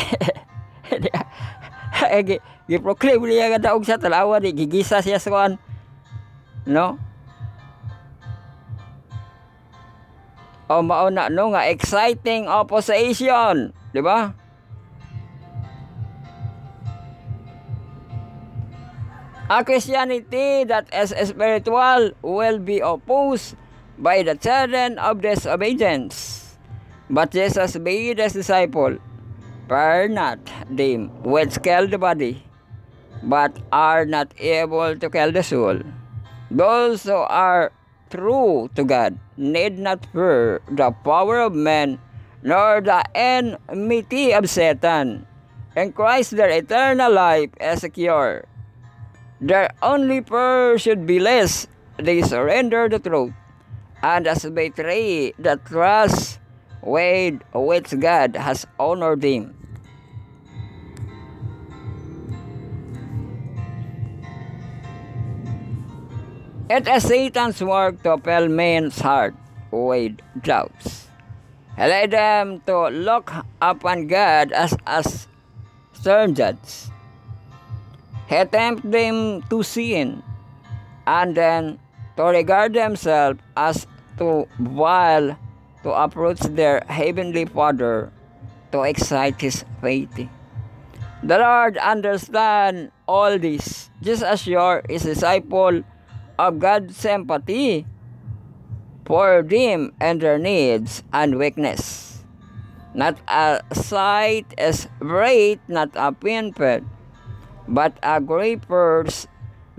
gi-proclaim niya nga daog sa talawa di gigisa siya sa kuan no o mao na no nga exciting opposition di ba a Christianity that is spiritual will be opposed by the children of disobedience. But Jesus made his disciple, fear not them which kill the body, but are not able to kill the soul. Those who are true to God need not fear the power of men, nor the enmity of Satan. In Christ their eternal life is secure. Their only prayer should be less they surrender the truth and as betray the trust with which God has honored them. It is Satan's work to fill men's heart with doubts. He led them to look upon God as stern judge. He tempted them to sin, and then to regard themselves as too vile to approach their heavenly Father to excite his faith. The Lord understands all this, just as you're his disciple of God's sympathy for them and their needs and weakness. Not a sight is great, not a painful, but a grippers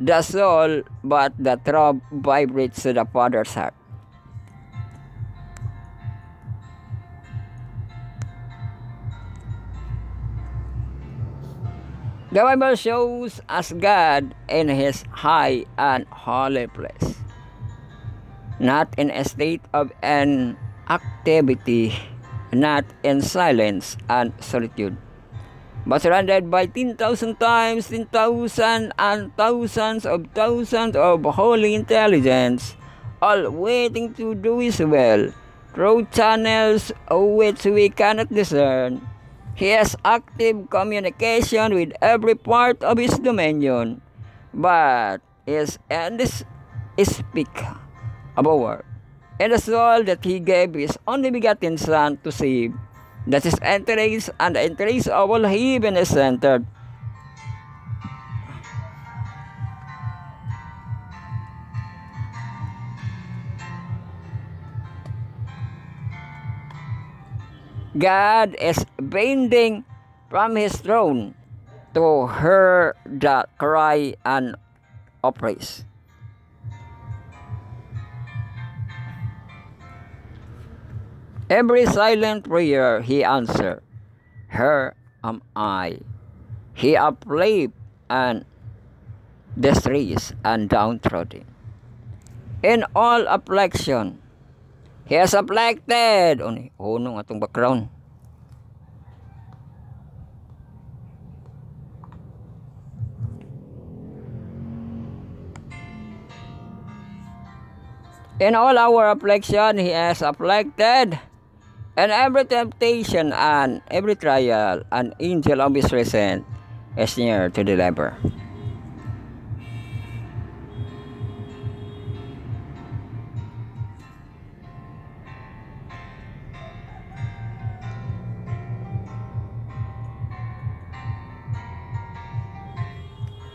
the soul, but the throb vibrates to the Father's heart. The Bible shows us God in His high and holy place, not in a state of inactivity, not in silence and solitude, but surrounded by 10,000 times 10,000 and thousands of holy intelligence, all waiting to do His will, through channels which we cannot discern. He has active communication with every part of His dominion, but is and this speak about and the soul that He gave His only begotten Son to save, that His interest and the interest of all heaven is centered. God is bending from His throne to hear the cry and of praise. Every silent prayer He answered. Here am I. He uplift and distress and downtrodden. In all affliction, He has afflicted. Nung atong background. In all our affliction, He has afflicted. And every temptation and every trial, an angel of His presence is near to deliver.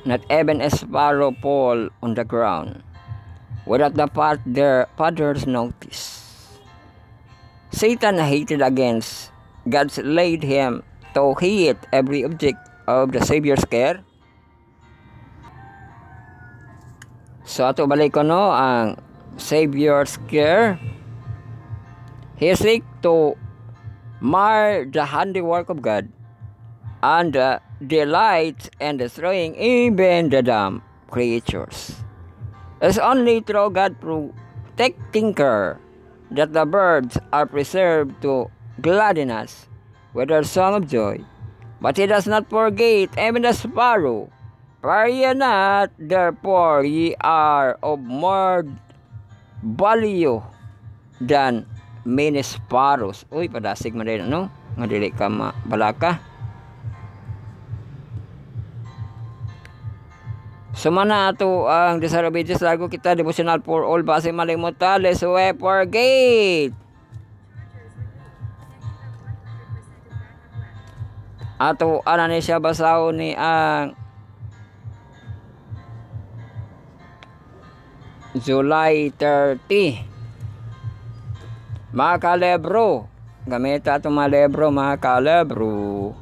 Not even a sparrow fall on the ground without the Father's notice. Satan hated against God's laid him to hate every object of the Savior's care. So ato balik ko no ang Savior's care. He seek to mar the handiwork of God and delights in destroying even the dumb creatures. It's only through God protecting care that the birds are preserved to gladden us with their song of joy. But He does not forget even the sparrow. For ye not, therefore ye are of more value than many sparrows. Uy, padasig man din, no? Nga dili ka mabalaka. Sumana ato ang disobedience lago kita devotional for all base malimutan let's we forget. Ato ana ni siya basaw ni ang July 30. Mga kalebro, gamit ato mga lebro mga kalebro.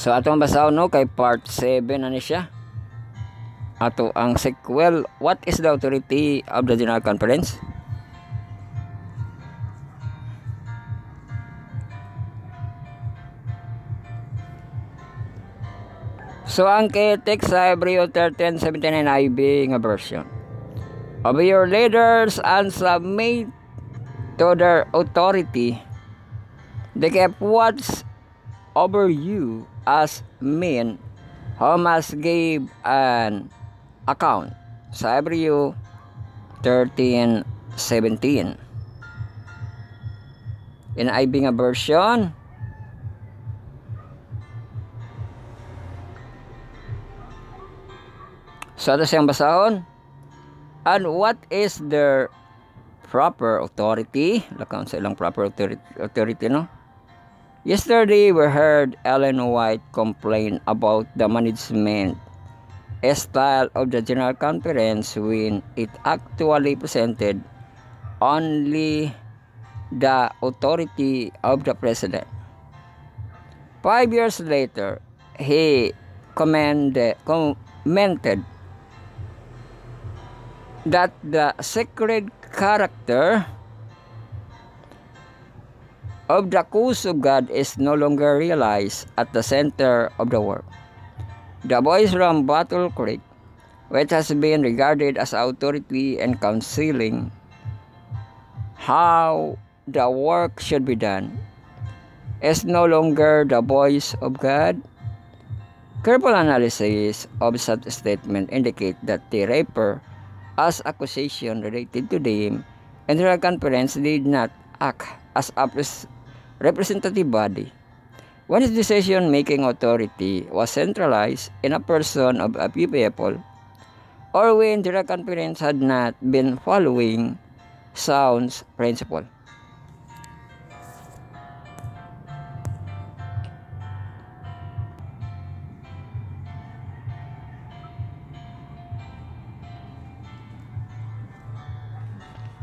So atong basaw no kay part 7 ani siya. Ato ang sequel, what is the authority of the General Conference? So ang text sa Hebreo 13:17 NIV nga version. Obey your leaders and submit to their authority. They keep watch over you as men who must give an account. Sa Hebreo 13:17 NIV nga version. So ito siyang basahon. And what is their proper authority? Lakang sa ilang proper authority, no? Yesterday, we heard Ellen White complain about the management style of the General Conference when it actually presented only the authority of the President. 5 years later, he commented that the sacred character of the cause of God is no longer realized at the center of the work. The boys from Battle Creek, which has been regarded as authority and counseling how the work should be done, is no longer the voice of God. Careful analysis of such statement indicate that they refer as accusation related to them, and the conference did not act as a representative body. When its decision-making authority was centralized in a person of a few people, or when the conference had not been following sound principle.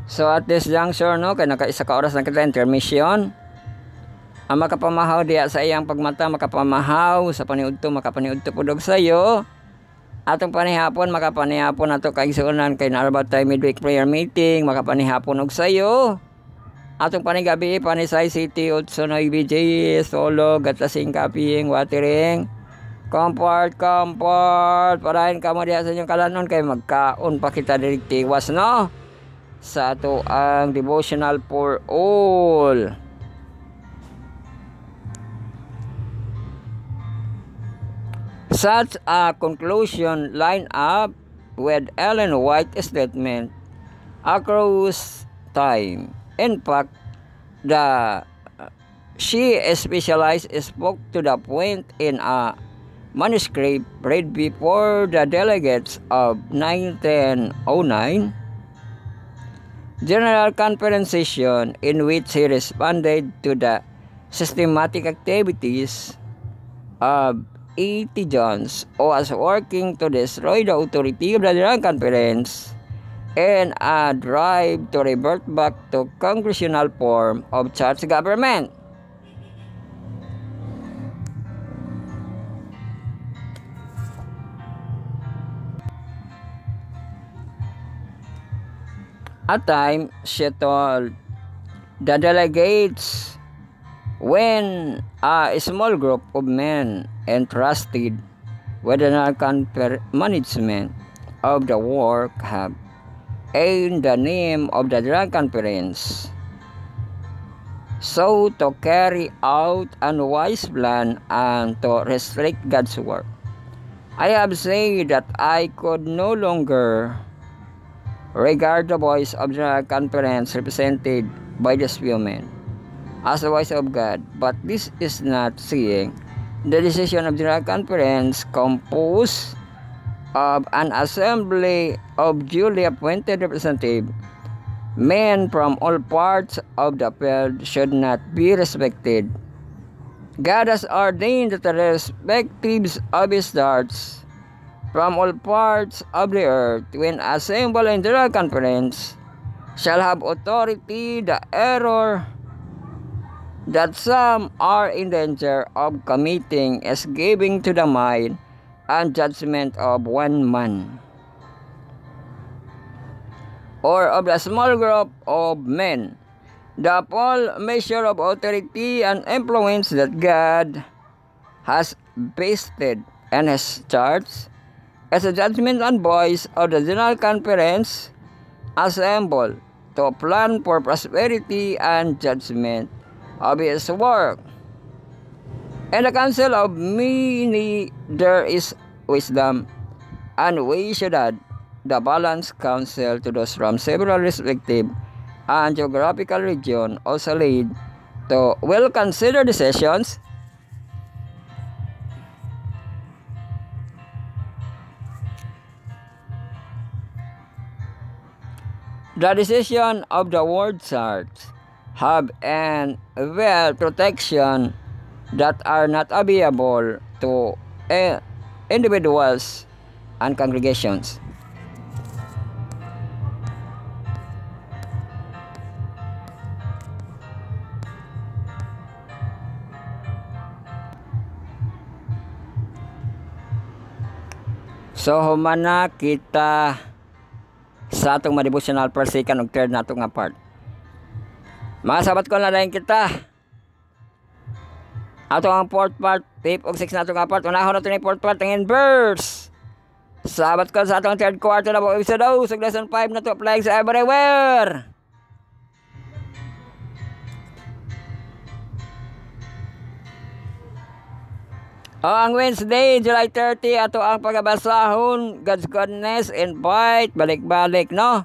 So at this juncture, no, kaya nakaisa ka oras na kita intermission. Ang makapamahaw diya sa iyang pagmata, makapamahaw sa paniudto, makapaniudto pudog sa iyo. Atong panihapon, makapanihapon ato kaigsuunan kay naarba tayo midweek prayer meeting, makapanihapon og sa iyo. Atong panigabi, panisay city, utso no IBJ, solo, gatlasing kaping, watering. Comfort, parahin ka mo diya sa inyong kalanon kay magkaon pa kita direktiwas, no? Sa ato ang devotional for all. Such a conclusion line up with Ellen White's statement across time. In fact, she specialized spoke to the point in a manuscript read before the delegates of 1909 General Conference session, in which he responded to the systematic activities of E.T. Jones, who was working to destroy the authority of the General Conference and a drive to revert back to congressional form of church government. At times, she told the delegates, when a small group of men entrusted with the management of the work have, in the name of the General Conference, so to carry out an wise plan and to restrict God's work, I have said that I could no longer regard the voice of the General Conference represented by these few men as the voice of God, but this is not saying the decision of the General Conference composed of an assembly of duly appointed representatives, men from all parts of the field, should not be respected. God has ordained that the respectives of his stars from all parts of the earth, when assembled in General Conference, shall have authority. The error that some are in danger of committing is giving to the mind and judgment of one man, or of a small group of men, the full measure of authority and influence that God has vested in his charge as a judgment and voice of the General Conference assembled to plan for prosperity and judgment of his work. In the council of many there is wisdom, and we should add the balanced counsel to those from several respective and geographical region also lead to well-considered decisions The decision of the word church have an well protection that are not available to individuals and congregations. So humana kita sa atong devotional per second ug third nato nga part. Mga sabat ko na rin kita. Ato ang fourth part, fifth ug sixth nato nga part. Unahon nato ni fourth part ang verse. Sabat ko sa atong third quarter na po episode 2 ug lesson 5 na to applying sa everywhere. Ang Wednesday, July 30, ato ang pagabasahon, God's goodness, invite, balik-balik, no?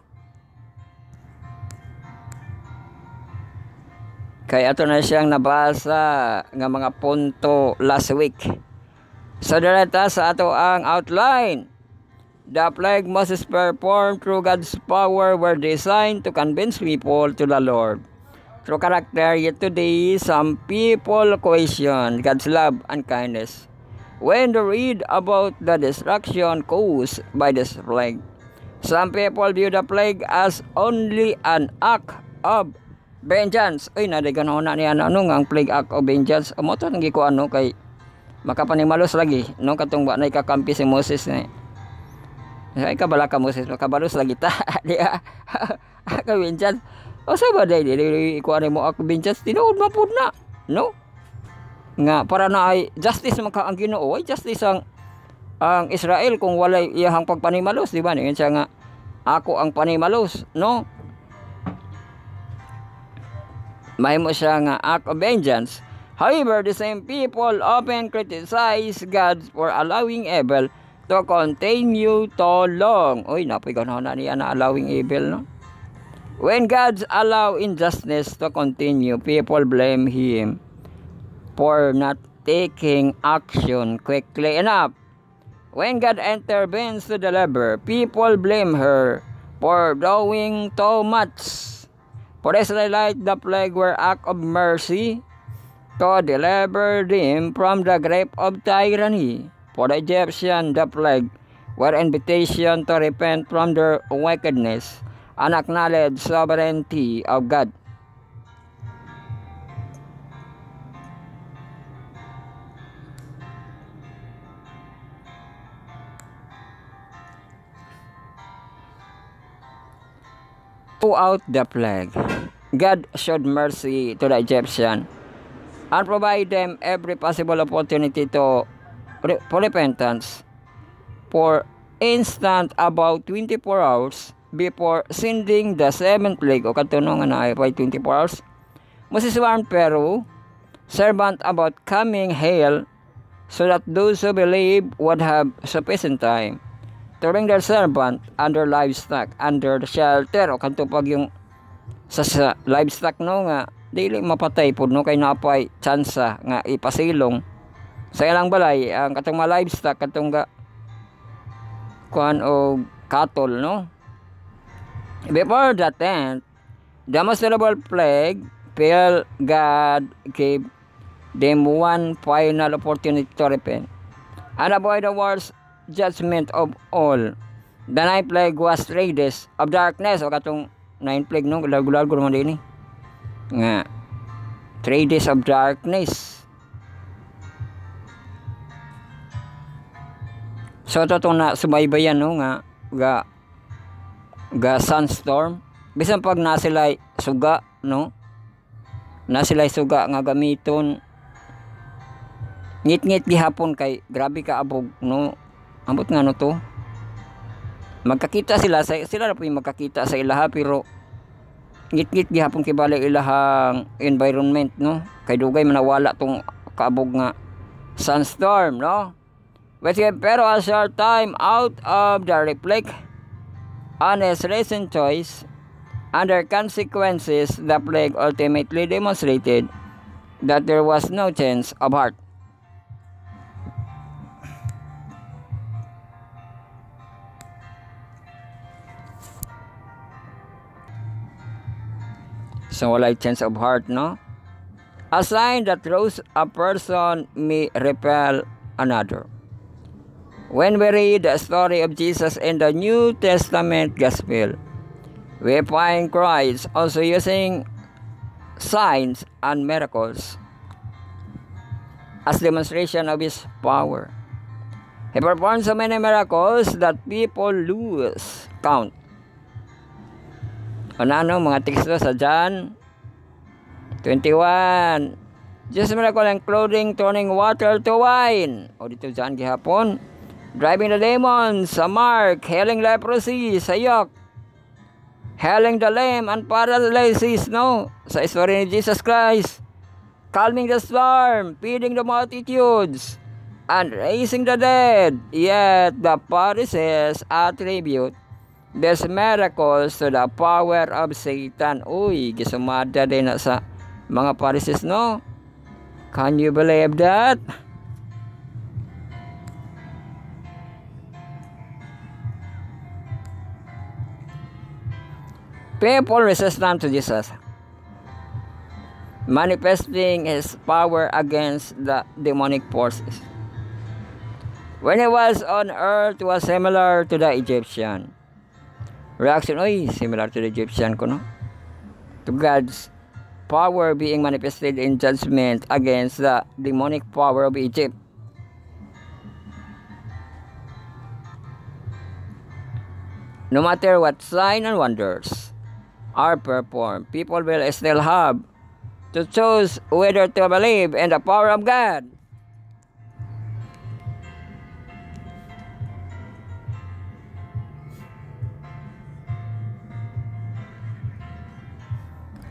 Kaya ato na siyang nabasa nga mga punto last week. So, direta sa ato ang outline. The plague Moses performed through God's power were designed to convince people to the Lord. Through character, yet today, some people question God's love and kindness when they read about the destruction caused by this plague. Some people view the plague as only an act of vengeance. Uy, nadigan na niya ang plague act of vengeance. Amo to nang giko kay makapanimalos lagi no katong ba nay kakampi si Moses ni. Ay kabala ka Moses, makabalos lagi ta. Diya. Ka vengeance. O sa ba day ikuan mo ako vengeance tinuod mapud na. No? Nga para na ay justice maka ang Ginoo, ay justice ang Israel kung walay iyang pagpanimalos, di ba? Ngayon siya nga ako ang panimalos, no? Mahimo siya nga act of vengeance. However, the same people often criticize God for allowing evil to continue too long. Uy, napoy ganaw na niya na allowing evil, no? When God allow injustice to continue, people blame Him for not taking action quickly enough. When God intervenes to deliver, people blame her for doing too much. For Israelites, the plague were act of mercy to deliver them from the grip of tyranny. For the Egyptian, the plague were invitation to repent from their wickedness and acknowledge sovereignty of God. Throughout the plague, God showed mercy to the Egyptian and provide them every possible opportunity for repentance. For instance, about 24 hours before sending the seventh plague, o katunong na ay 24 hours, Moses warned Pharaoh, servant about coming hail, so that those who believe would have sufficient time to bring their servant and their livestock under the shelter. O kanto pag yung sa livestock no nga dili mapatay pud no kay napay tsansa nga ipasilong sa ilang balay ang katong mga livestock katong kuan o cattle no. Before the 10th, the most terrible plague fell, God gave them one final opportunity to repent and avoid the worst judgment of all. The 9th plague was 3 days of darkness. O katong 9th plague no, gular-gular naman din nga 3 days of darkness. So ito na subaybayan no nga ga sunstorm. Bisan pag nasilay suga no, nasilay suga nga gamiton ngit-ngit gihapon kay grabe ka abog no. Ambot nga no to. Magkakita sila na po yung magkakita sa ilaha pero ngit-ngit gihapon kibalik ilahang environment no. Kay dugay manawala tong kaabog nga sunstorm no. Pero a short time out of the reflect on his recent choice and their consequences, the plague ultimately demonstrated that there was no change of heart. So walay change of heart, no? A sign that a person may repel another. When we read the story of Jesus in the New Testament Gospel, we find Christ also using signs and miracles as demonstration of His power. He performed so many miracles that people lose count. Ano mga teksto sa John 21. Jesus miracle including turning water to wine. O dito John gihapon. Driving the demons sa Mark. Healing leprosy sa Yok. Healing the lame and paralysis, no? Sa story ni Jesus Christ. Calming the storm. Feeding the multitudes. And raising the dead. Yet the Pharisees attribute these miracles to the power of Satan. Uy, gisumada din na sa mga Pharisees, no? Can you believe that? People resistant to Jesus, manifesting His power against the demonic forces. When He was on earth, was similar to the Egyptian. Reaction, oy, similar to the Egyptian ko, no? To God's power being manifested in judgment against the demonic power of Egypt. No matter what sign and wonders are performed, people will still have to choose whether to believe in the power of God.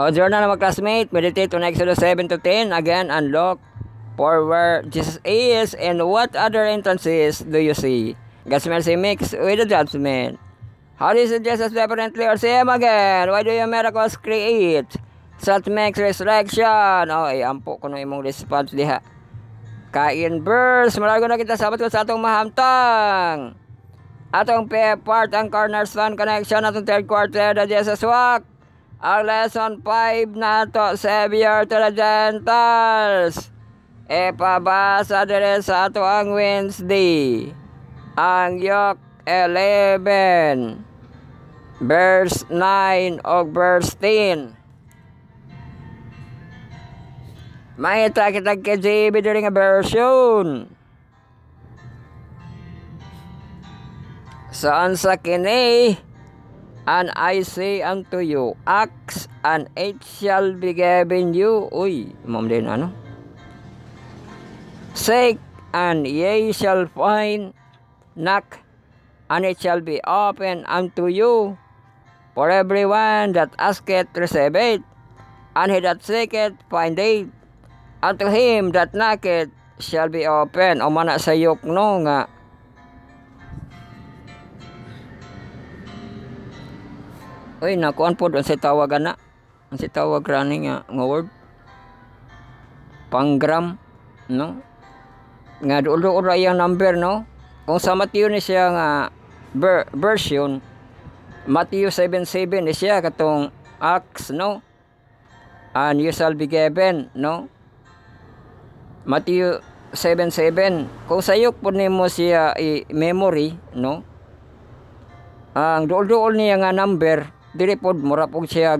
O journal ng mga classmate, meditate on Exodus 7 to 10 again and look for where Jesus is and what other instances do you see. God's mercy mixed with the judgment. How do you see Jesus differently or see Him again? Why do your miracles create such makes resurrection? O, ampo ko ng imong response diha. Kain verse, malago na kita sabat ko sa atong mahamtang. Atong part ang cornerstone connection atong third quarter na Jesus walk. Ang lesson 5 na to, Savior to the Gentiles. Ipabasa dire sa ato ang Wednesday. Ang Yok 11, verse 9 o verse 10. Makita kita KJV dire nga version. Saan sa kini? And I say unto you, ask and it shall be given you. Uy, ma'am din ano? Seek and ye shall find. Knock and it shall be open unto you. For everyone that asketh receiveth, and he that seeketh findeth. Unto him that knocketh shall be open. O mana sa yok no nga. Uy, nakuan po doon sa tawagan na. Ang si tawag running nga word. Panggram, no? Nga doon yung number, no? Kung sa Matthew ni siya nga version, Matthew 7:7 ni siya katong ask, no? And you shall be given, no? Matthew 7:7. Kung sayok po nimo siya i-memory, no? Ang dool-dool niya nga number, dili pod mura pog siya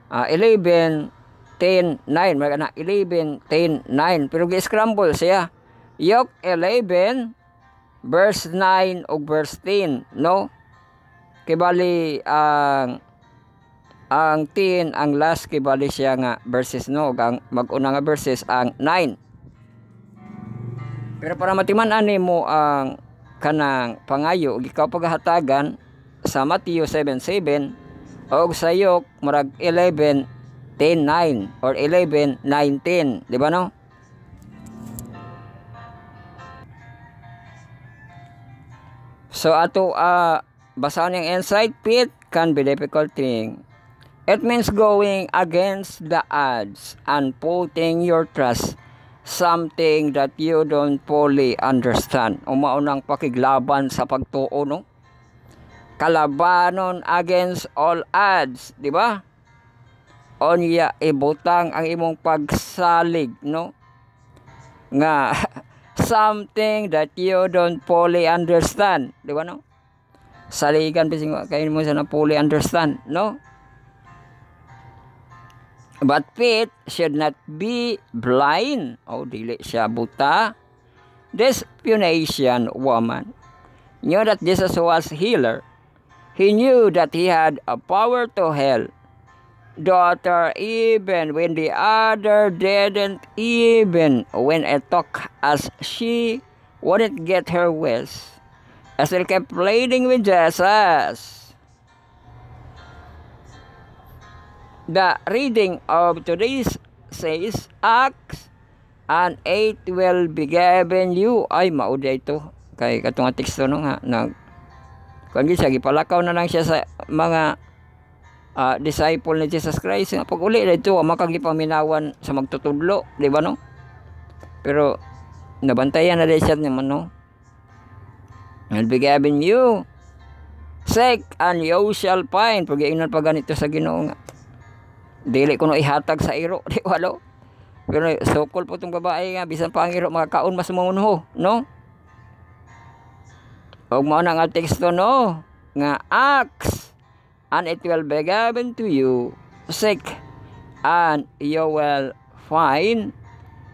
11 10 9 mga 11 10 9 pero gi-scramble siya. Yok 11 verse 9 o verse 10, no? Kibali ang 10 ang last kibali siya nga verses, no? Ang mag-una nga verses ang 9. Pero para matiman-an nimo ang kanang pangayo ug ikaw paghatagan sa Matthew 7:7 og sa yok murag 11 10 9 or 11 9 10, di ba no? So ato basahan yung insight. Pit can be difficult thing. It means going against the odds and putting your trust something that you don't fully understand. Umaunang pakiglaban sa pagtuo, no? Kalabanon against all odds, di ba? onya ibutang ang imong pagsalig, no? Nga something that you don't fully understand, di ba, no? Saligan bising kayo mo sa na fully understand, no? But faith should not be blind. Oh, dili siya buta. This Phoenician woman knew that Jesus was healer. He knew that he had a power to heal daughter even when the other didn't, even when I talk as she wouldn't get her wish. I still kept pleading with Jesus. The reading of today's says, Acts and 8 will be given you. Ay, mauday ito. Kay katong teksto no nga, kung siya, gipalakaw na lang siya sa mga disciple ni Jesus Christ. Pag uli na ito, makagipaminawan sa magtutudlo, di ba, no? Pero, nabantayan na rin siya naman, no? I'll be giving you. Seek and you shall find. Pag iinan pa ganito sa Ginoo nga. Dili ko no ihatag sa iro, di ba, no? Pero, sukol po itong babae nga, bisan pa ang iro, makakaon mas mamunho, no? Huwag mo na nga teksto, no? Nga, Acts, and it will be given to you. Seek, and you will find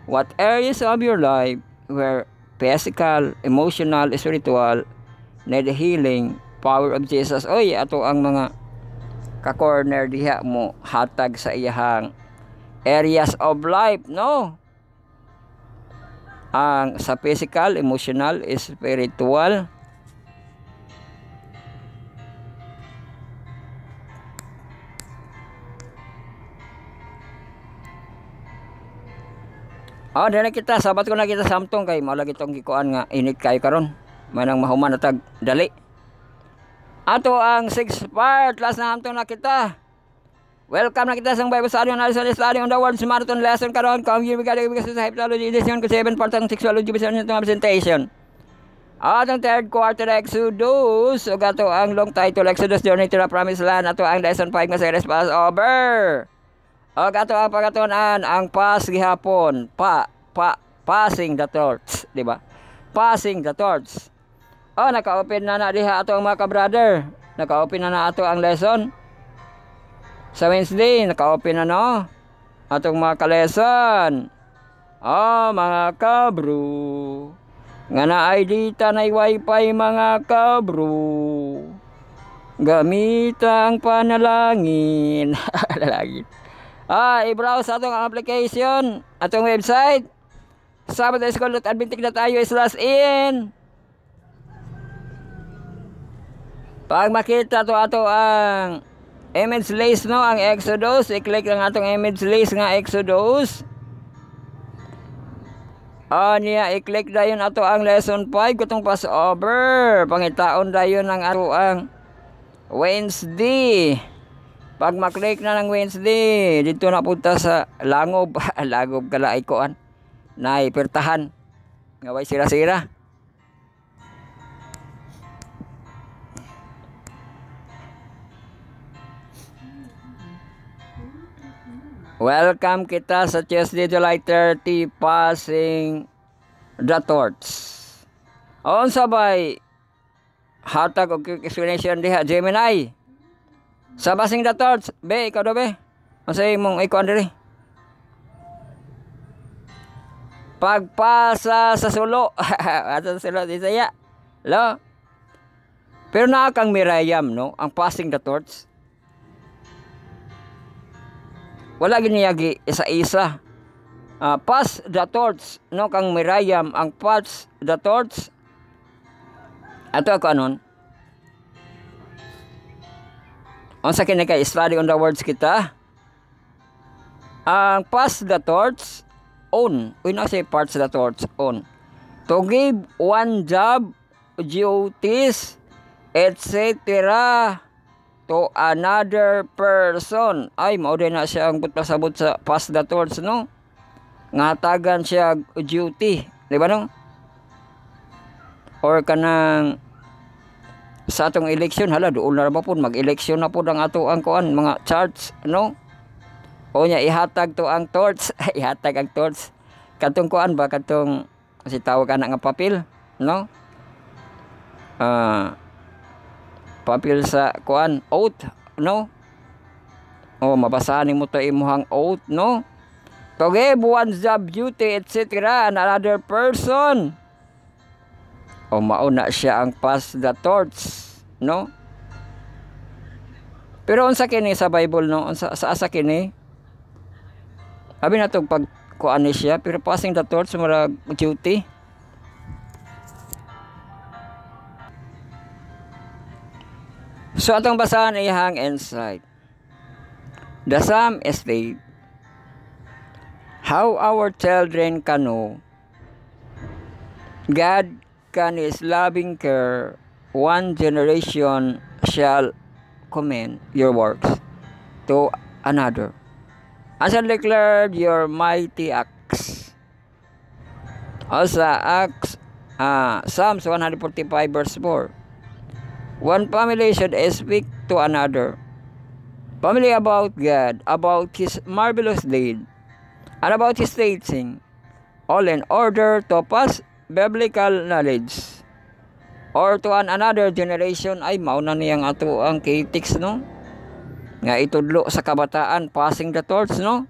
what areas of your life where physical, emotional, spiritual need healing power of Jesus. Oy, ato ang mga ka-corner diha mo hatag sa iyahang areas of life, no? Ang sa physical, emotional, spiritual. Oh, dili kita sabat ko na kita samtong kay mao lagi tong gikuan nga init kayo karon. Manang mahuman na tag dali. Ato ang 6 part last na hamtong na kita. Welcome na kita sa Bible study on the words marathon lesson karon. Come here we got sa Hypology edition ko 7 part ang sexualogy bisan itong presentation. Atong third quarter Exodus ug ato ang long title Exodus Journey to the Promised Land. Ato ang lesson 5 nga series Passover. O gato ang pagatunan ang pas gihapon passing the torch, di ba? Passing the torch. O naka-open na diha ato ang mga ka-brother. Naka-open na ato ang lesson. Sa Wednesday naka-open na no atong mga ka-lesson. O mga kabro. Nga na dita na wifi mga kabro. Gamit ang panalangin. Panalangin. I-browse atong application, atong website, sabbathschool.adventist.io/in. Pag makita to ato ang image list, no, ang Exodus, i-click lang atong image list nga Exodus. Niya, i-click dayon ato ang lesson 5, kutong Passover. Pangitaon dayon ang ato ang Wednesday. Pag maklik na ng Wednesday, dito na punta sa langob. Langob kala ikoan. Naipertahan. Ngaway sira-sira. Welcome kita sa Tuesday, July 30, passing the torch. On sabay, hatag o explanation diha, Gemini. Sa passing the torch, be, ikaw do be? Masay mong ikaw andiri. Pagpasa sa sulo. Ato sa sulo, di saya. Lo? Pero nakakang Miriam, no? Ang passing the torch. Wala giniyagi isa-isa. Pass the torch, no? Kang Miriam, ang pass the torch. Ato ako anon. Ang sa kinaka study on the words kita. Ang pass the torch on. Uy na say parts the torch on. To give one job, duties, etc. to another person. Ay, mao din na siya ang pasabot sa pass the torch, no? Ngatagan siya duty. Di ba, no? Or kanang sa atong eleksyon, hala, doon na ba po, mag-eleksyon na po ang ato ang kuan, mga charts, no? O nya ihatag to ang torch, ihatag ang torch. Katong kuan ba katong si tawag ana nga papel, no? Papel sa kuan oath, no? O mabasahan nimo to imong oath, no? To give one's job duty, etc. and another person. O mauna siya ang pass the torch, no? Pero unsa kini sa Bible, no? Sa asa kini? Abi na to pag kuan ni siya, pero passing the torch murag duty. So atong basahan iyang insight. The psalm state, how our children can know God can His loving care, one generation shall commend your works to another, and shall declare your mighty acts. Also, Psalms 145 verse 4. One family should speak to another family about God, about His marvelous deed, and about His teaching, all in order to pass biblical knowledge or to another generation. Ay mauna niyang ato ang critics, no? Nga itudlo sa kabataan, passing the torch, no?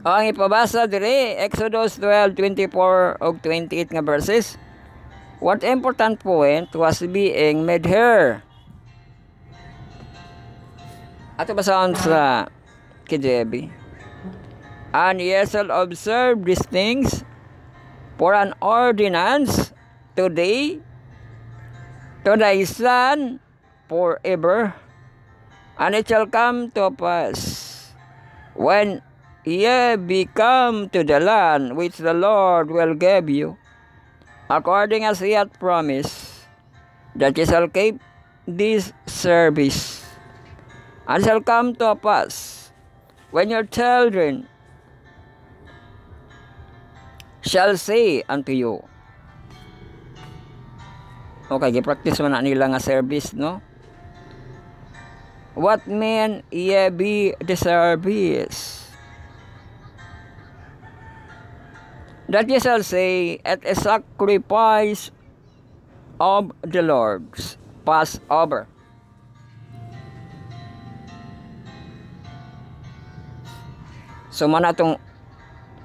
Ang ipabasa dire Exodus 12:24 ug 28 nga verses. What important point was being made here? Ato basahan sa KJV. And ye shall observe these things for an ordinance today to thy son forever, and it shall come to pass when ye be come to the land which the Lord will give you, according as He hath promised, that ye shall keep this service, and shall come to pass when your children shall say unto you. Okay, gi-practice man na nila nga service, no? What mean ye be the service? That ye shall say at a sacrifice of the Lord's Passover. So man atong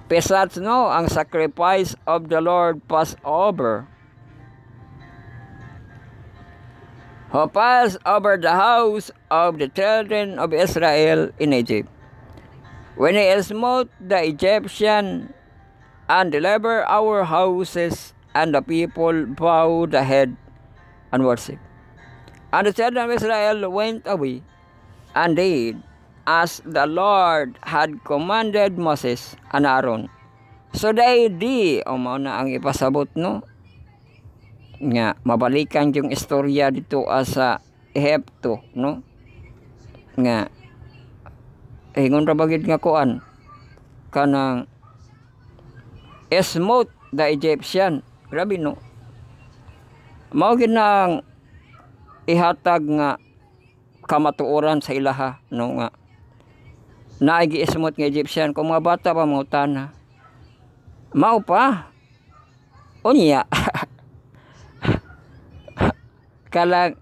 pesats, no, ang sacrifice of the Lord Passover. Who passed over the house of the children of Israel in Egypt, when He smote the Egyptian and delivered our houses, and the people bowed the head and worship. And the children of Israel went away and did as the Lord had commanded Moses and Aaron. So they di, o mao na ang ipasabot, no? Nga mabalikan yung istorya dito sa Ehipto, no? Nga hingon ra bagid nga kuan kanang smote the Egyptian. Grabe, no? Mao gid nang ihatag nga kamatuoran sa ilaha, no, nga naigi ismote nga Egyptian kung mga bata pa mangutana. Mao pa unya kalang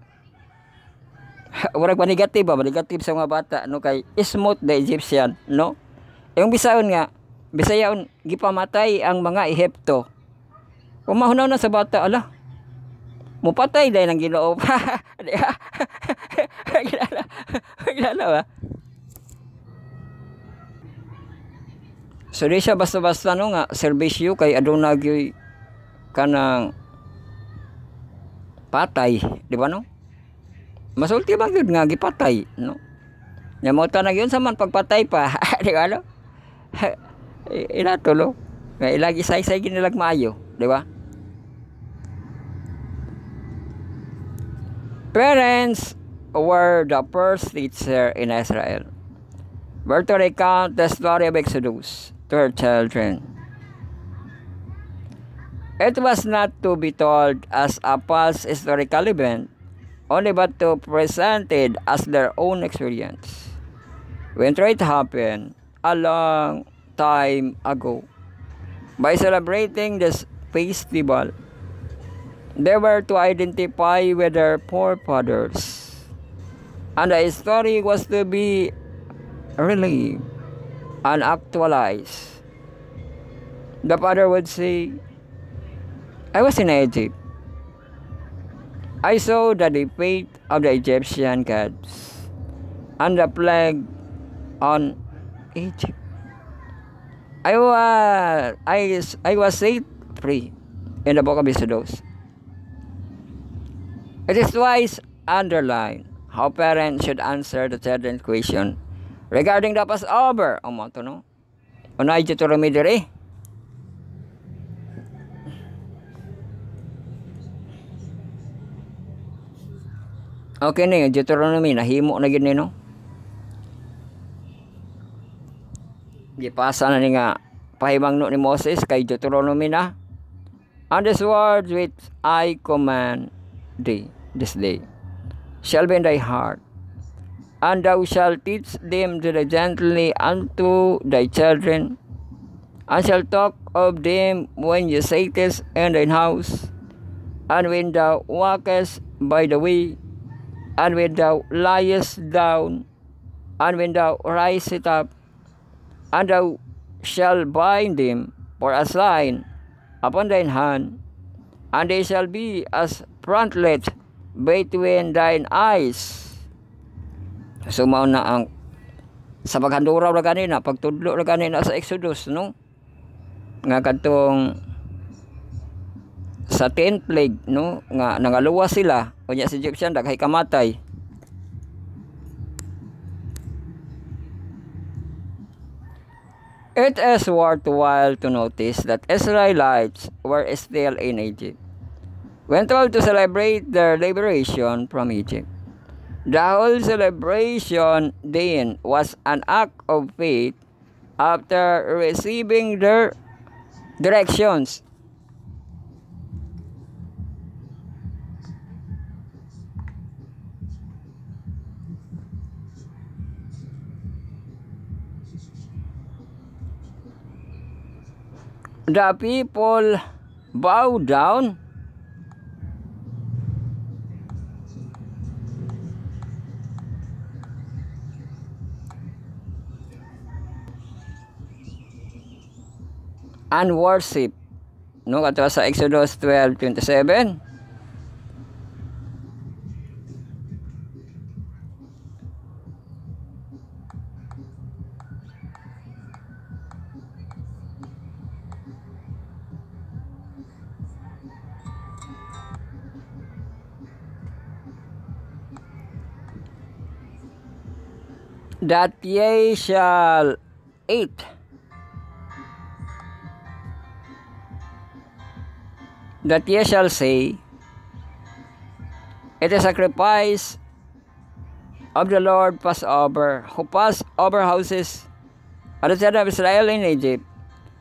warag pa negative ba, negative sa mga bata, no, kay smote the Egyptian, no? Yung bisayon nga bisayaon gipamatay ang mga Ehipto. Umahunaw na sa bata, ala mupatay dahil ng Ginoo pa. Kilala ba? So di siya basta-basta, no, nga serbisyo kay aduna gyud kanang patay, di ba, no? Masulti ba gyud nga gipatay, no? Nya mo tanang yun sa man pagpatay pa, di ba, no? Inatulo nga ilagi say-say ginilag maayo, di ba? Parents were the first teacher in Israel. Were to recount the story of Exodus to her children. It was not to be told as a past historical event, only but to present it as their own experience. When it happened a long time ago, by celebrating this festival, they were to identify with their forefathers, and the story was to be relived and actualized. The father would say, I was in Egypt. I saw the defeat of the Egyptian gods and the plague on Egypt. I was set free in the book of Exodus. It is twice underlined how parents should answer the children's question regarding the Passover. O mo ito, no? Unay Deuteronomy diri. Okay ni, Deuteronomy, nahimo na gini, no? Gipasa na ni nga pahimangno ni Moses kay Deuteronomy na. And this word which I command thee this day shall be in thy heart, and thou shalt teach them diligently unto thy children, and shalt talk of them when you sittest in thine house, and when thou walkest by the way, and when thou liest down, and when thou risest up, and thou shalt bind them for a sign upon thine hand, and they shall be as frontlet between thine eyes. So mao na ang sa paghanduraw ra ganina, pagtudlo ra ganina sa Exodus, no? Nga kadtong sa 10 plague, no? Nga nangaluwas sila, unya si Egyptian daghay kamatay. It is worthwhile to notice that Israelites were still in Egypt when told to celebrate their liberation from Egypt. The whole celebration then was an act of faith after receiving their directions. The people bowed down and worship. No, kato sa Exodus 12:27. That ye shall eat that ye shall say, it is sacrifice of the Lord Passover, who passed over houses of the children of Israel in Egypt,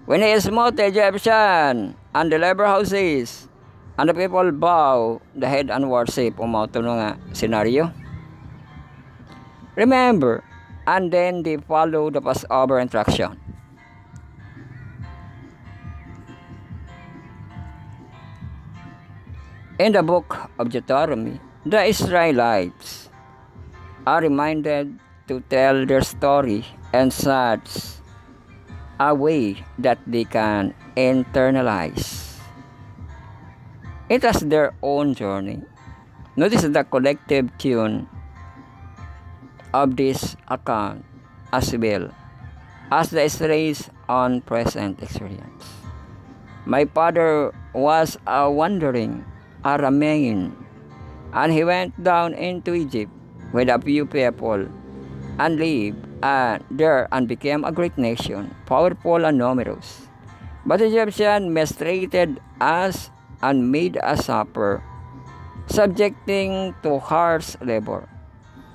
when he smote the Egyptian and delivered houses, and the people bow the head and worship. Umauto nga scenario. Remember, and then they follow the Passover instruction. In the book of Deuteronomy, the Israelites are reminded to tell their story in such a way that they can internalize it as their own journey. Notice the collective tune of this account as well as the Israel's own present experience. My father was a wandering Aramean, and he went down into Egypt with a few people and lived there and became a great nation, powerful and numerous. But the Egyptians mistreated us and made us suffer, subjecting to harsh labor.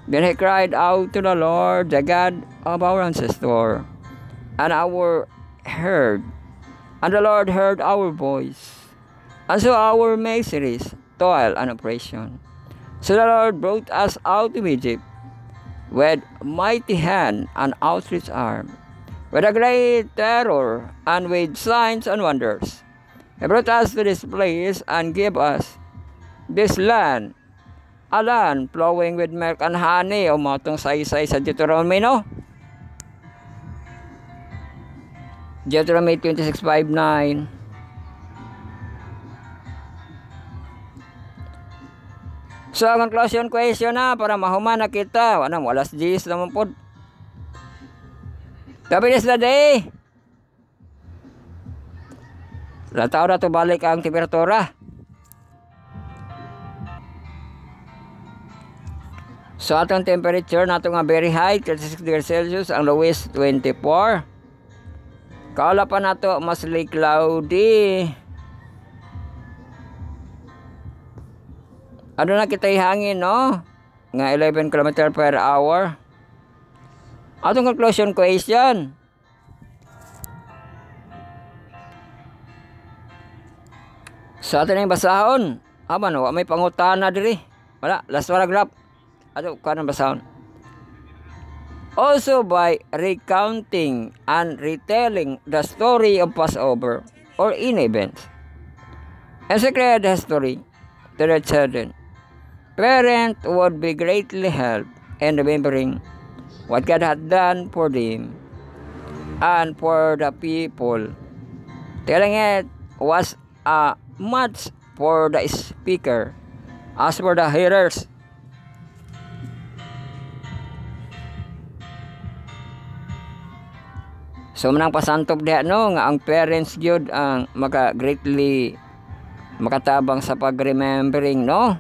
Then he cried out to the Lord, the God of our ancestor, and and the Lord heard our voice, and so our miseries, toil, and oppression. So the Lord brought us out of Egypt with mighty hand and outstretched arm, with a great terror and with signs and wonders. He brought us to this place and gave us this land, a land flowing with milk and honey. O mga itong saysay sa Deuteronomy, no? Deuteronomy 26:5-9. So, ang conclusion question na para mahuman na kita. Walas 10 naman po. Tapi this the day. Lataw na to balik ang temperatura. So, atong temperature na ito nga very high, 36 degrees Celsius. Ang lowest, 24. Kaula pa na ito, mostly cloudy. Ano na kita ihangin, no? Nga 11 km per hour. Atong conclusion question. Sa atin na yung basahon. No? May pangutana diri. Wala, last paragraph. Ato, kanang basahon. Also by recounting and retelling the story of Passover or in events. And secret history to the children. Parent would be greatly helped in remembering what God had done for them and for the people. Telling it was a much for the speaker as for the hearers. So manang pasantop diha, no, nga ang parents gyud ang greatly makatabang sa pag-remembering, no?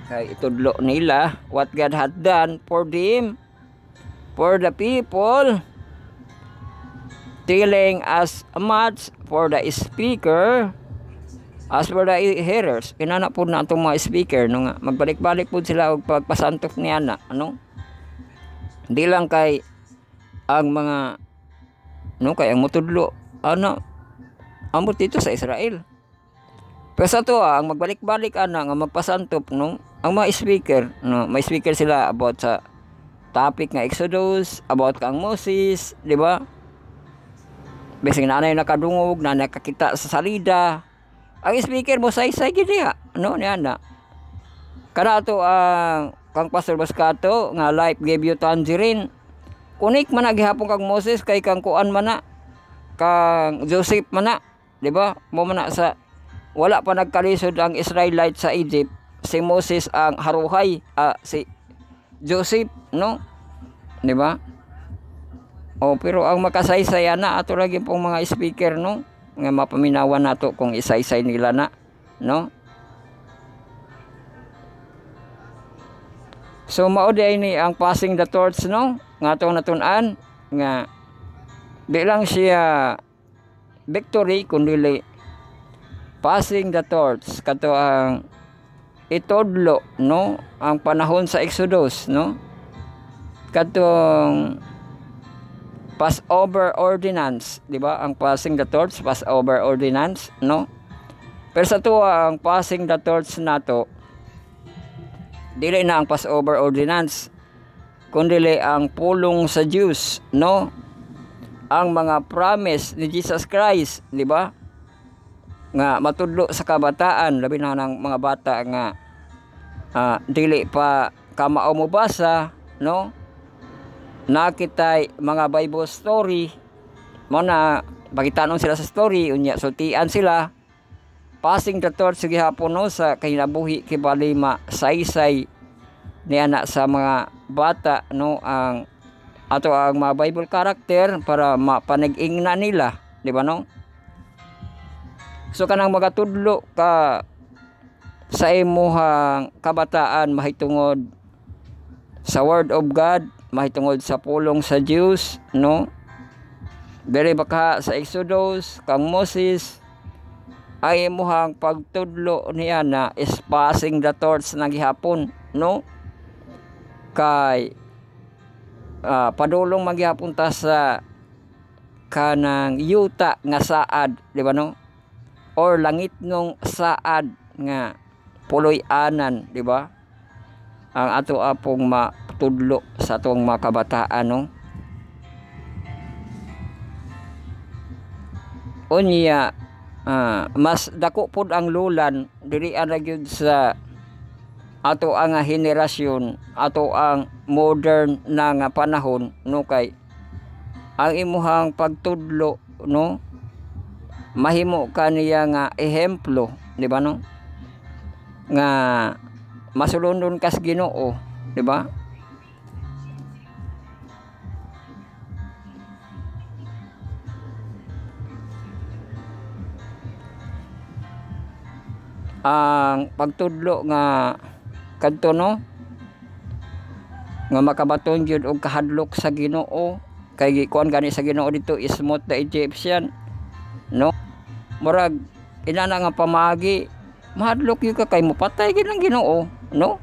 Kay itudlo nila what God had done for them, for the people, telling as much for the speaker as for the hearers. Inana po na itong mga speaker, no, nga magbalik-balik po sila og pagpasantok niya na, ano? Hindi lang kay ang mga, no, kay ang mutudlo, ambot dito sa Israel. Pero sa to, ang magbalik-balik nga magpasantop, no, ang mga speaker, no, may speaker sila about sa topic nga Exodus, about kang Moses, di ba? Bising nanay nakadungog, na nakakita sa salida. Ang speaker mo say-say gid diha, no, niya na. Kana to ang kang Pastor Bascato nga life gave you tangerine. Kunik man gihapon kang Moses kay kang kuan man na, kang Joseph man na, di ba? Mo man na sa wala pa nagkalisod ang Israelites sa Egypt, si Moses ang haruhay, si Joseph, no? Di ba? Pero ang makasaysaya na ato lagi pong mga speaker, no? Nga mapaminawan nato kung isaysay nila na, no? So mao di ni ang passing the torch, no? Nga atong natun-an nga di lang siya victory kundi passing the torch kato ang itodlo, no, ang panahon sa Exodus, no, katong Passover ordinance, di ba? Ang passing the torch, Passover ordinance, no? Pero sa tuwa ang passing the torch nato dili na ang Passover ordinance kundi ang pulong sa Jews, no? Ang mga promise ni Jesus Christ, di ba? Nga matudlo sa kabataan, labi na ng mga bata nga dili pa kamao mo basa, no? Nakitay mga Bible story mo na pagitanon sila sa story, unya sultian sila, passing the torch sige hapon, no, sa kinabuhi kibalima saysay ni anak sa mga bata, no, ang ato ang mga Bible character para mapanag-ing na nila, di ba, no? So kanang magatudlo ka sa imuhang kabataan mahitungod sa Word of God, mahitungod sa pulong sa Diyos, no? Diri baka sa Exodus kang Moses ay imuhang pagtudlo niya na is passing the torch na gihapon, no? Kay padulong maghihapon ta sa kanang yuta nga saad, di ba, no? Or langit nung saad nga puloy-anan, di ba? Ang ato apong matudlo sa atong mga kabataan, no? Unya, mas dako pod ang lulan diri ana gyud sa ato ang henerasyon, ato ang modern na nga panahon, no? Kay ang imuhang pagtudlo, no, mahimo kaniya nga ehemplo, di ba, no, nga masulundon kas Ginoo, di ba? Ang pagtudlo nga kadto, no, nga makabaton gyud og kahadlok sa Ginoo, kay kuan gani sa Ginoo dito, Smote the Egyptian, no, murag inana nga pamagi mahadlok gyud ka kay mopatay gyud ang Ginoo, no,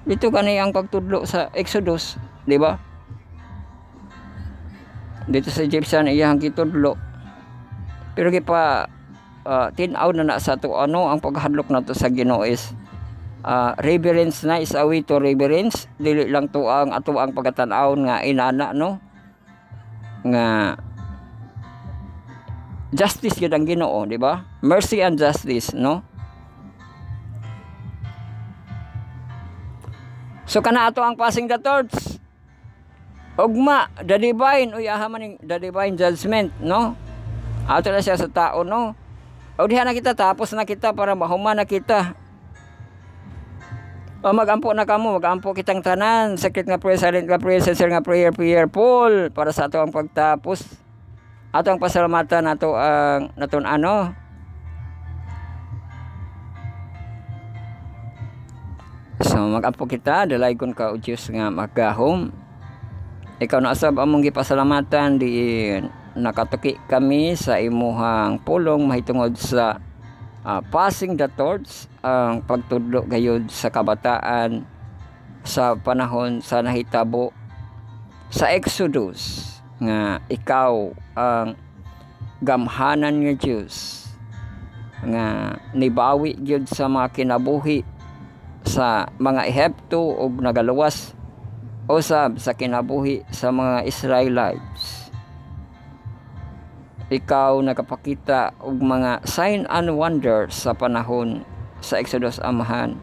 dito gani ang pagtudlo sa Exodus, di ba? Dito sa Egyptian iyang gitudlo, pero gipa tinaw na sa to, ano, ang paghadlok nato sa Ginoo is reverence na, is a way to reverence, dili lang to ang ato ang pagatan-aw nga inana, no, nga justice gyud ang Ginoo, di ba? Mercy and justice, no? So kana ato ang passing the torch, ugma the divine, uy aha man the divine judgment, no, ato na siya sa tao, no. O diha na kita, tapos na kita para mahuman na kita. O magampo na kamo, magampo kitang tanan, secret nga prayer, silent nga prayer, sincere nga prayer, prayerful para sa ato ang pagtapos. Ato ang pasalamatan nato ang naton ano. So magampo kita, dalaygon ka o Diyos nga magahom. Ikaw na asab among gipasalamatan diin nakatuki kami sa imuhang pulong mahitungod sa passing the torch, ang pagtudlo gayud sa kabataan sa panahon sa nahitabo sa Exodus, nga ikaw ang gamhanan nga Diyos nga nibawi gyud sa mga kinabuhi sa mga Ehipto ug nagaluwas usab sa kinabuhi sa mga Israelites. Ikaw nakapakita og mga sign and wonders sa panahon sa Exodus, Amahan.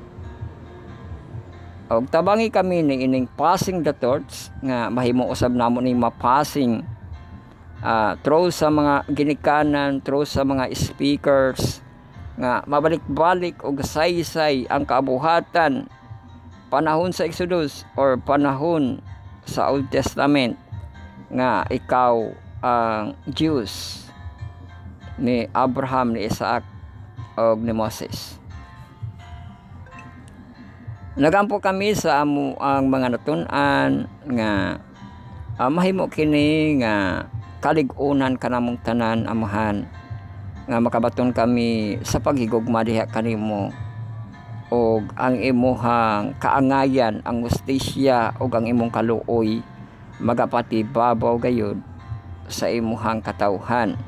Og tabangi kami ni ining passing the torch nga mahimo usab namo ni mapassing through sa mga ginikanan, through sa mga speakers, nga mabalik-balik og saysay ang kabuhatan panahon sa Exodus or panahon sa Old Testament, nga ikaw ang Diyos ni Abraham, ni Isaac o ni Moses. Nagampo kami sa amo ang mga natun-an nga mahimo kini nga kalig-unan kanamong tanan, Amahan, nga makabaton kami sa paghigugma diha kanimo, og ang imuhang kaangayan, ang hustisya ug ang imong kaluoy magapatibabaw gayud sa imuhang katawhan.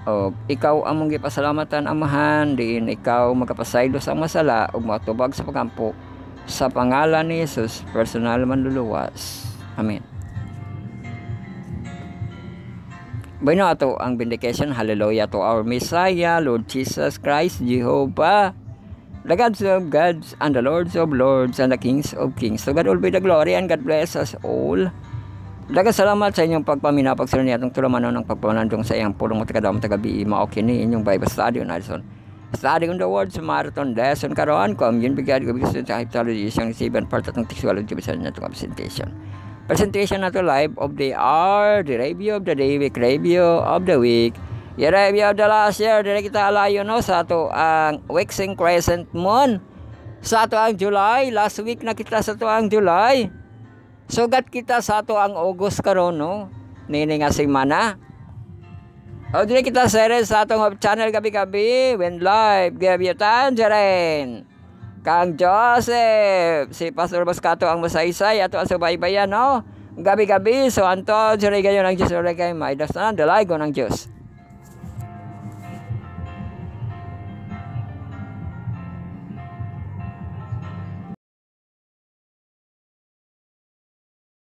O ikaw among gipasalamatan, Amahan, diin ikaw magapasaylo sa masala ug matubag sa pagampo, sa pangalan ni Jesus, personal manluluwas. Amen. Bueno, ato ang vindication, hallelujah to our Messiah, Lord Jesus Christ, Jehovah, the gods of gods and the lords of lords and the kings of kings. So God will be the glory and God bless us all. Daghang salamat sa inyong pagpamina, pagsunod atong tulamanon ng pagpamanandong sa iyang pulong tagadam tagabi maokin ni inyong Bible study on Alison. Study on the words marathon lesson karon commune bigyan ko bisan sa hypology isang 7 part atong textuality bisan natong presentation. Presentation nato live of the hour, the review of the day, week review of the week, the review of the last year. Dire kita alayo, no, sa ato ang waxing crescent moon sa ato ang July. Last week na kita sa ato ang July. Sugat kita sa ato ang August karon, no, nini nga semana. O dire kita series sa atong channel gabi-gabi when live gabiatan jaren Kang Joseph, si Pastor Boscato ang masaysay ato ang subaybayan, no, gabi-gabi. So anto jare gayon ang Diyos, jare kay maidas na dalagon ng Diyos.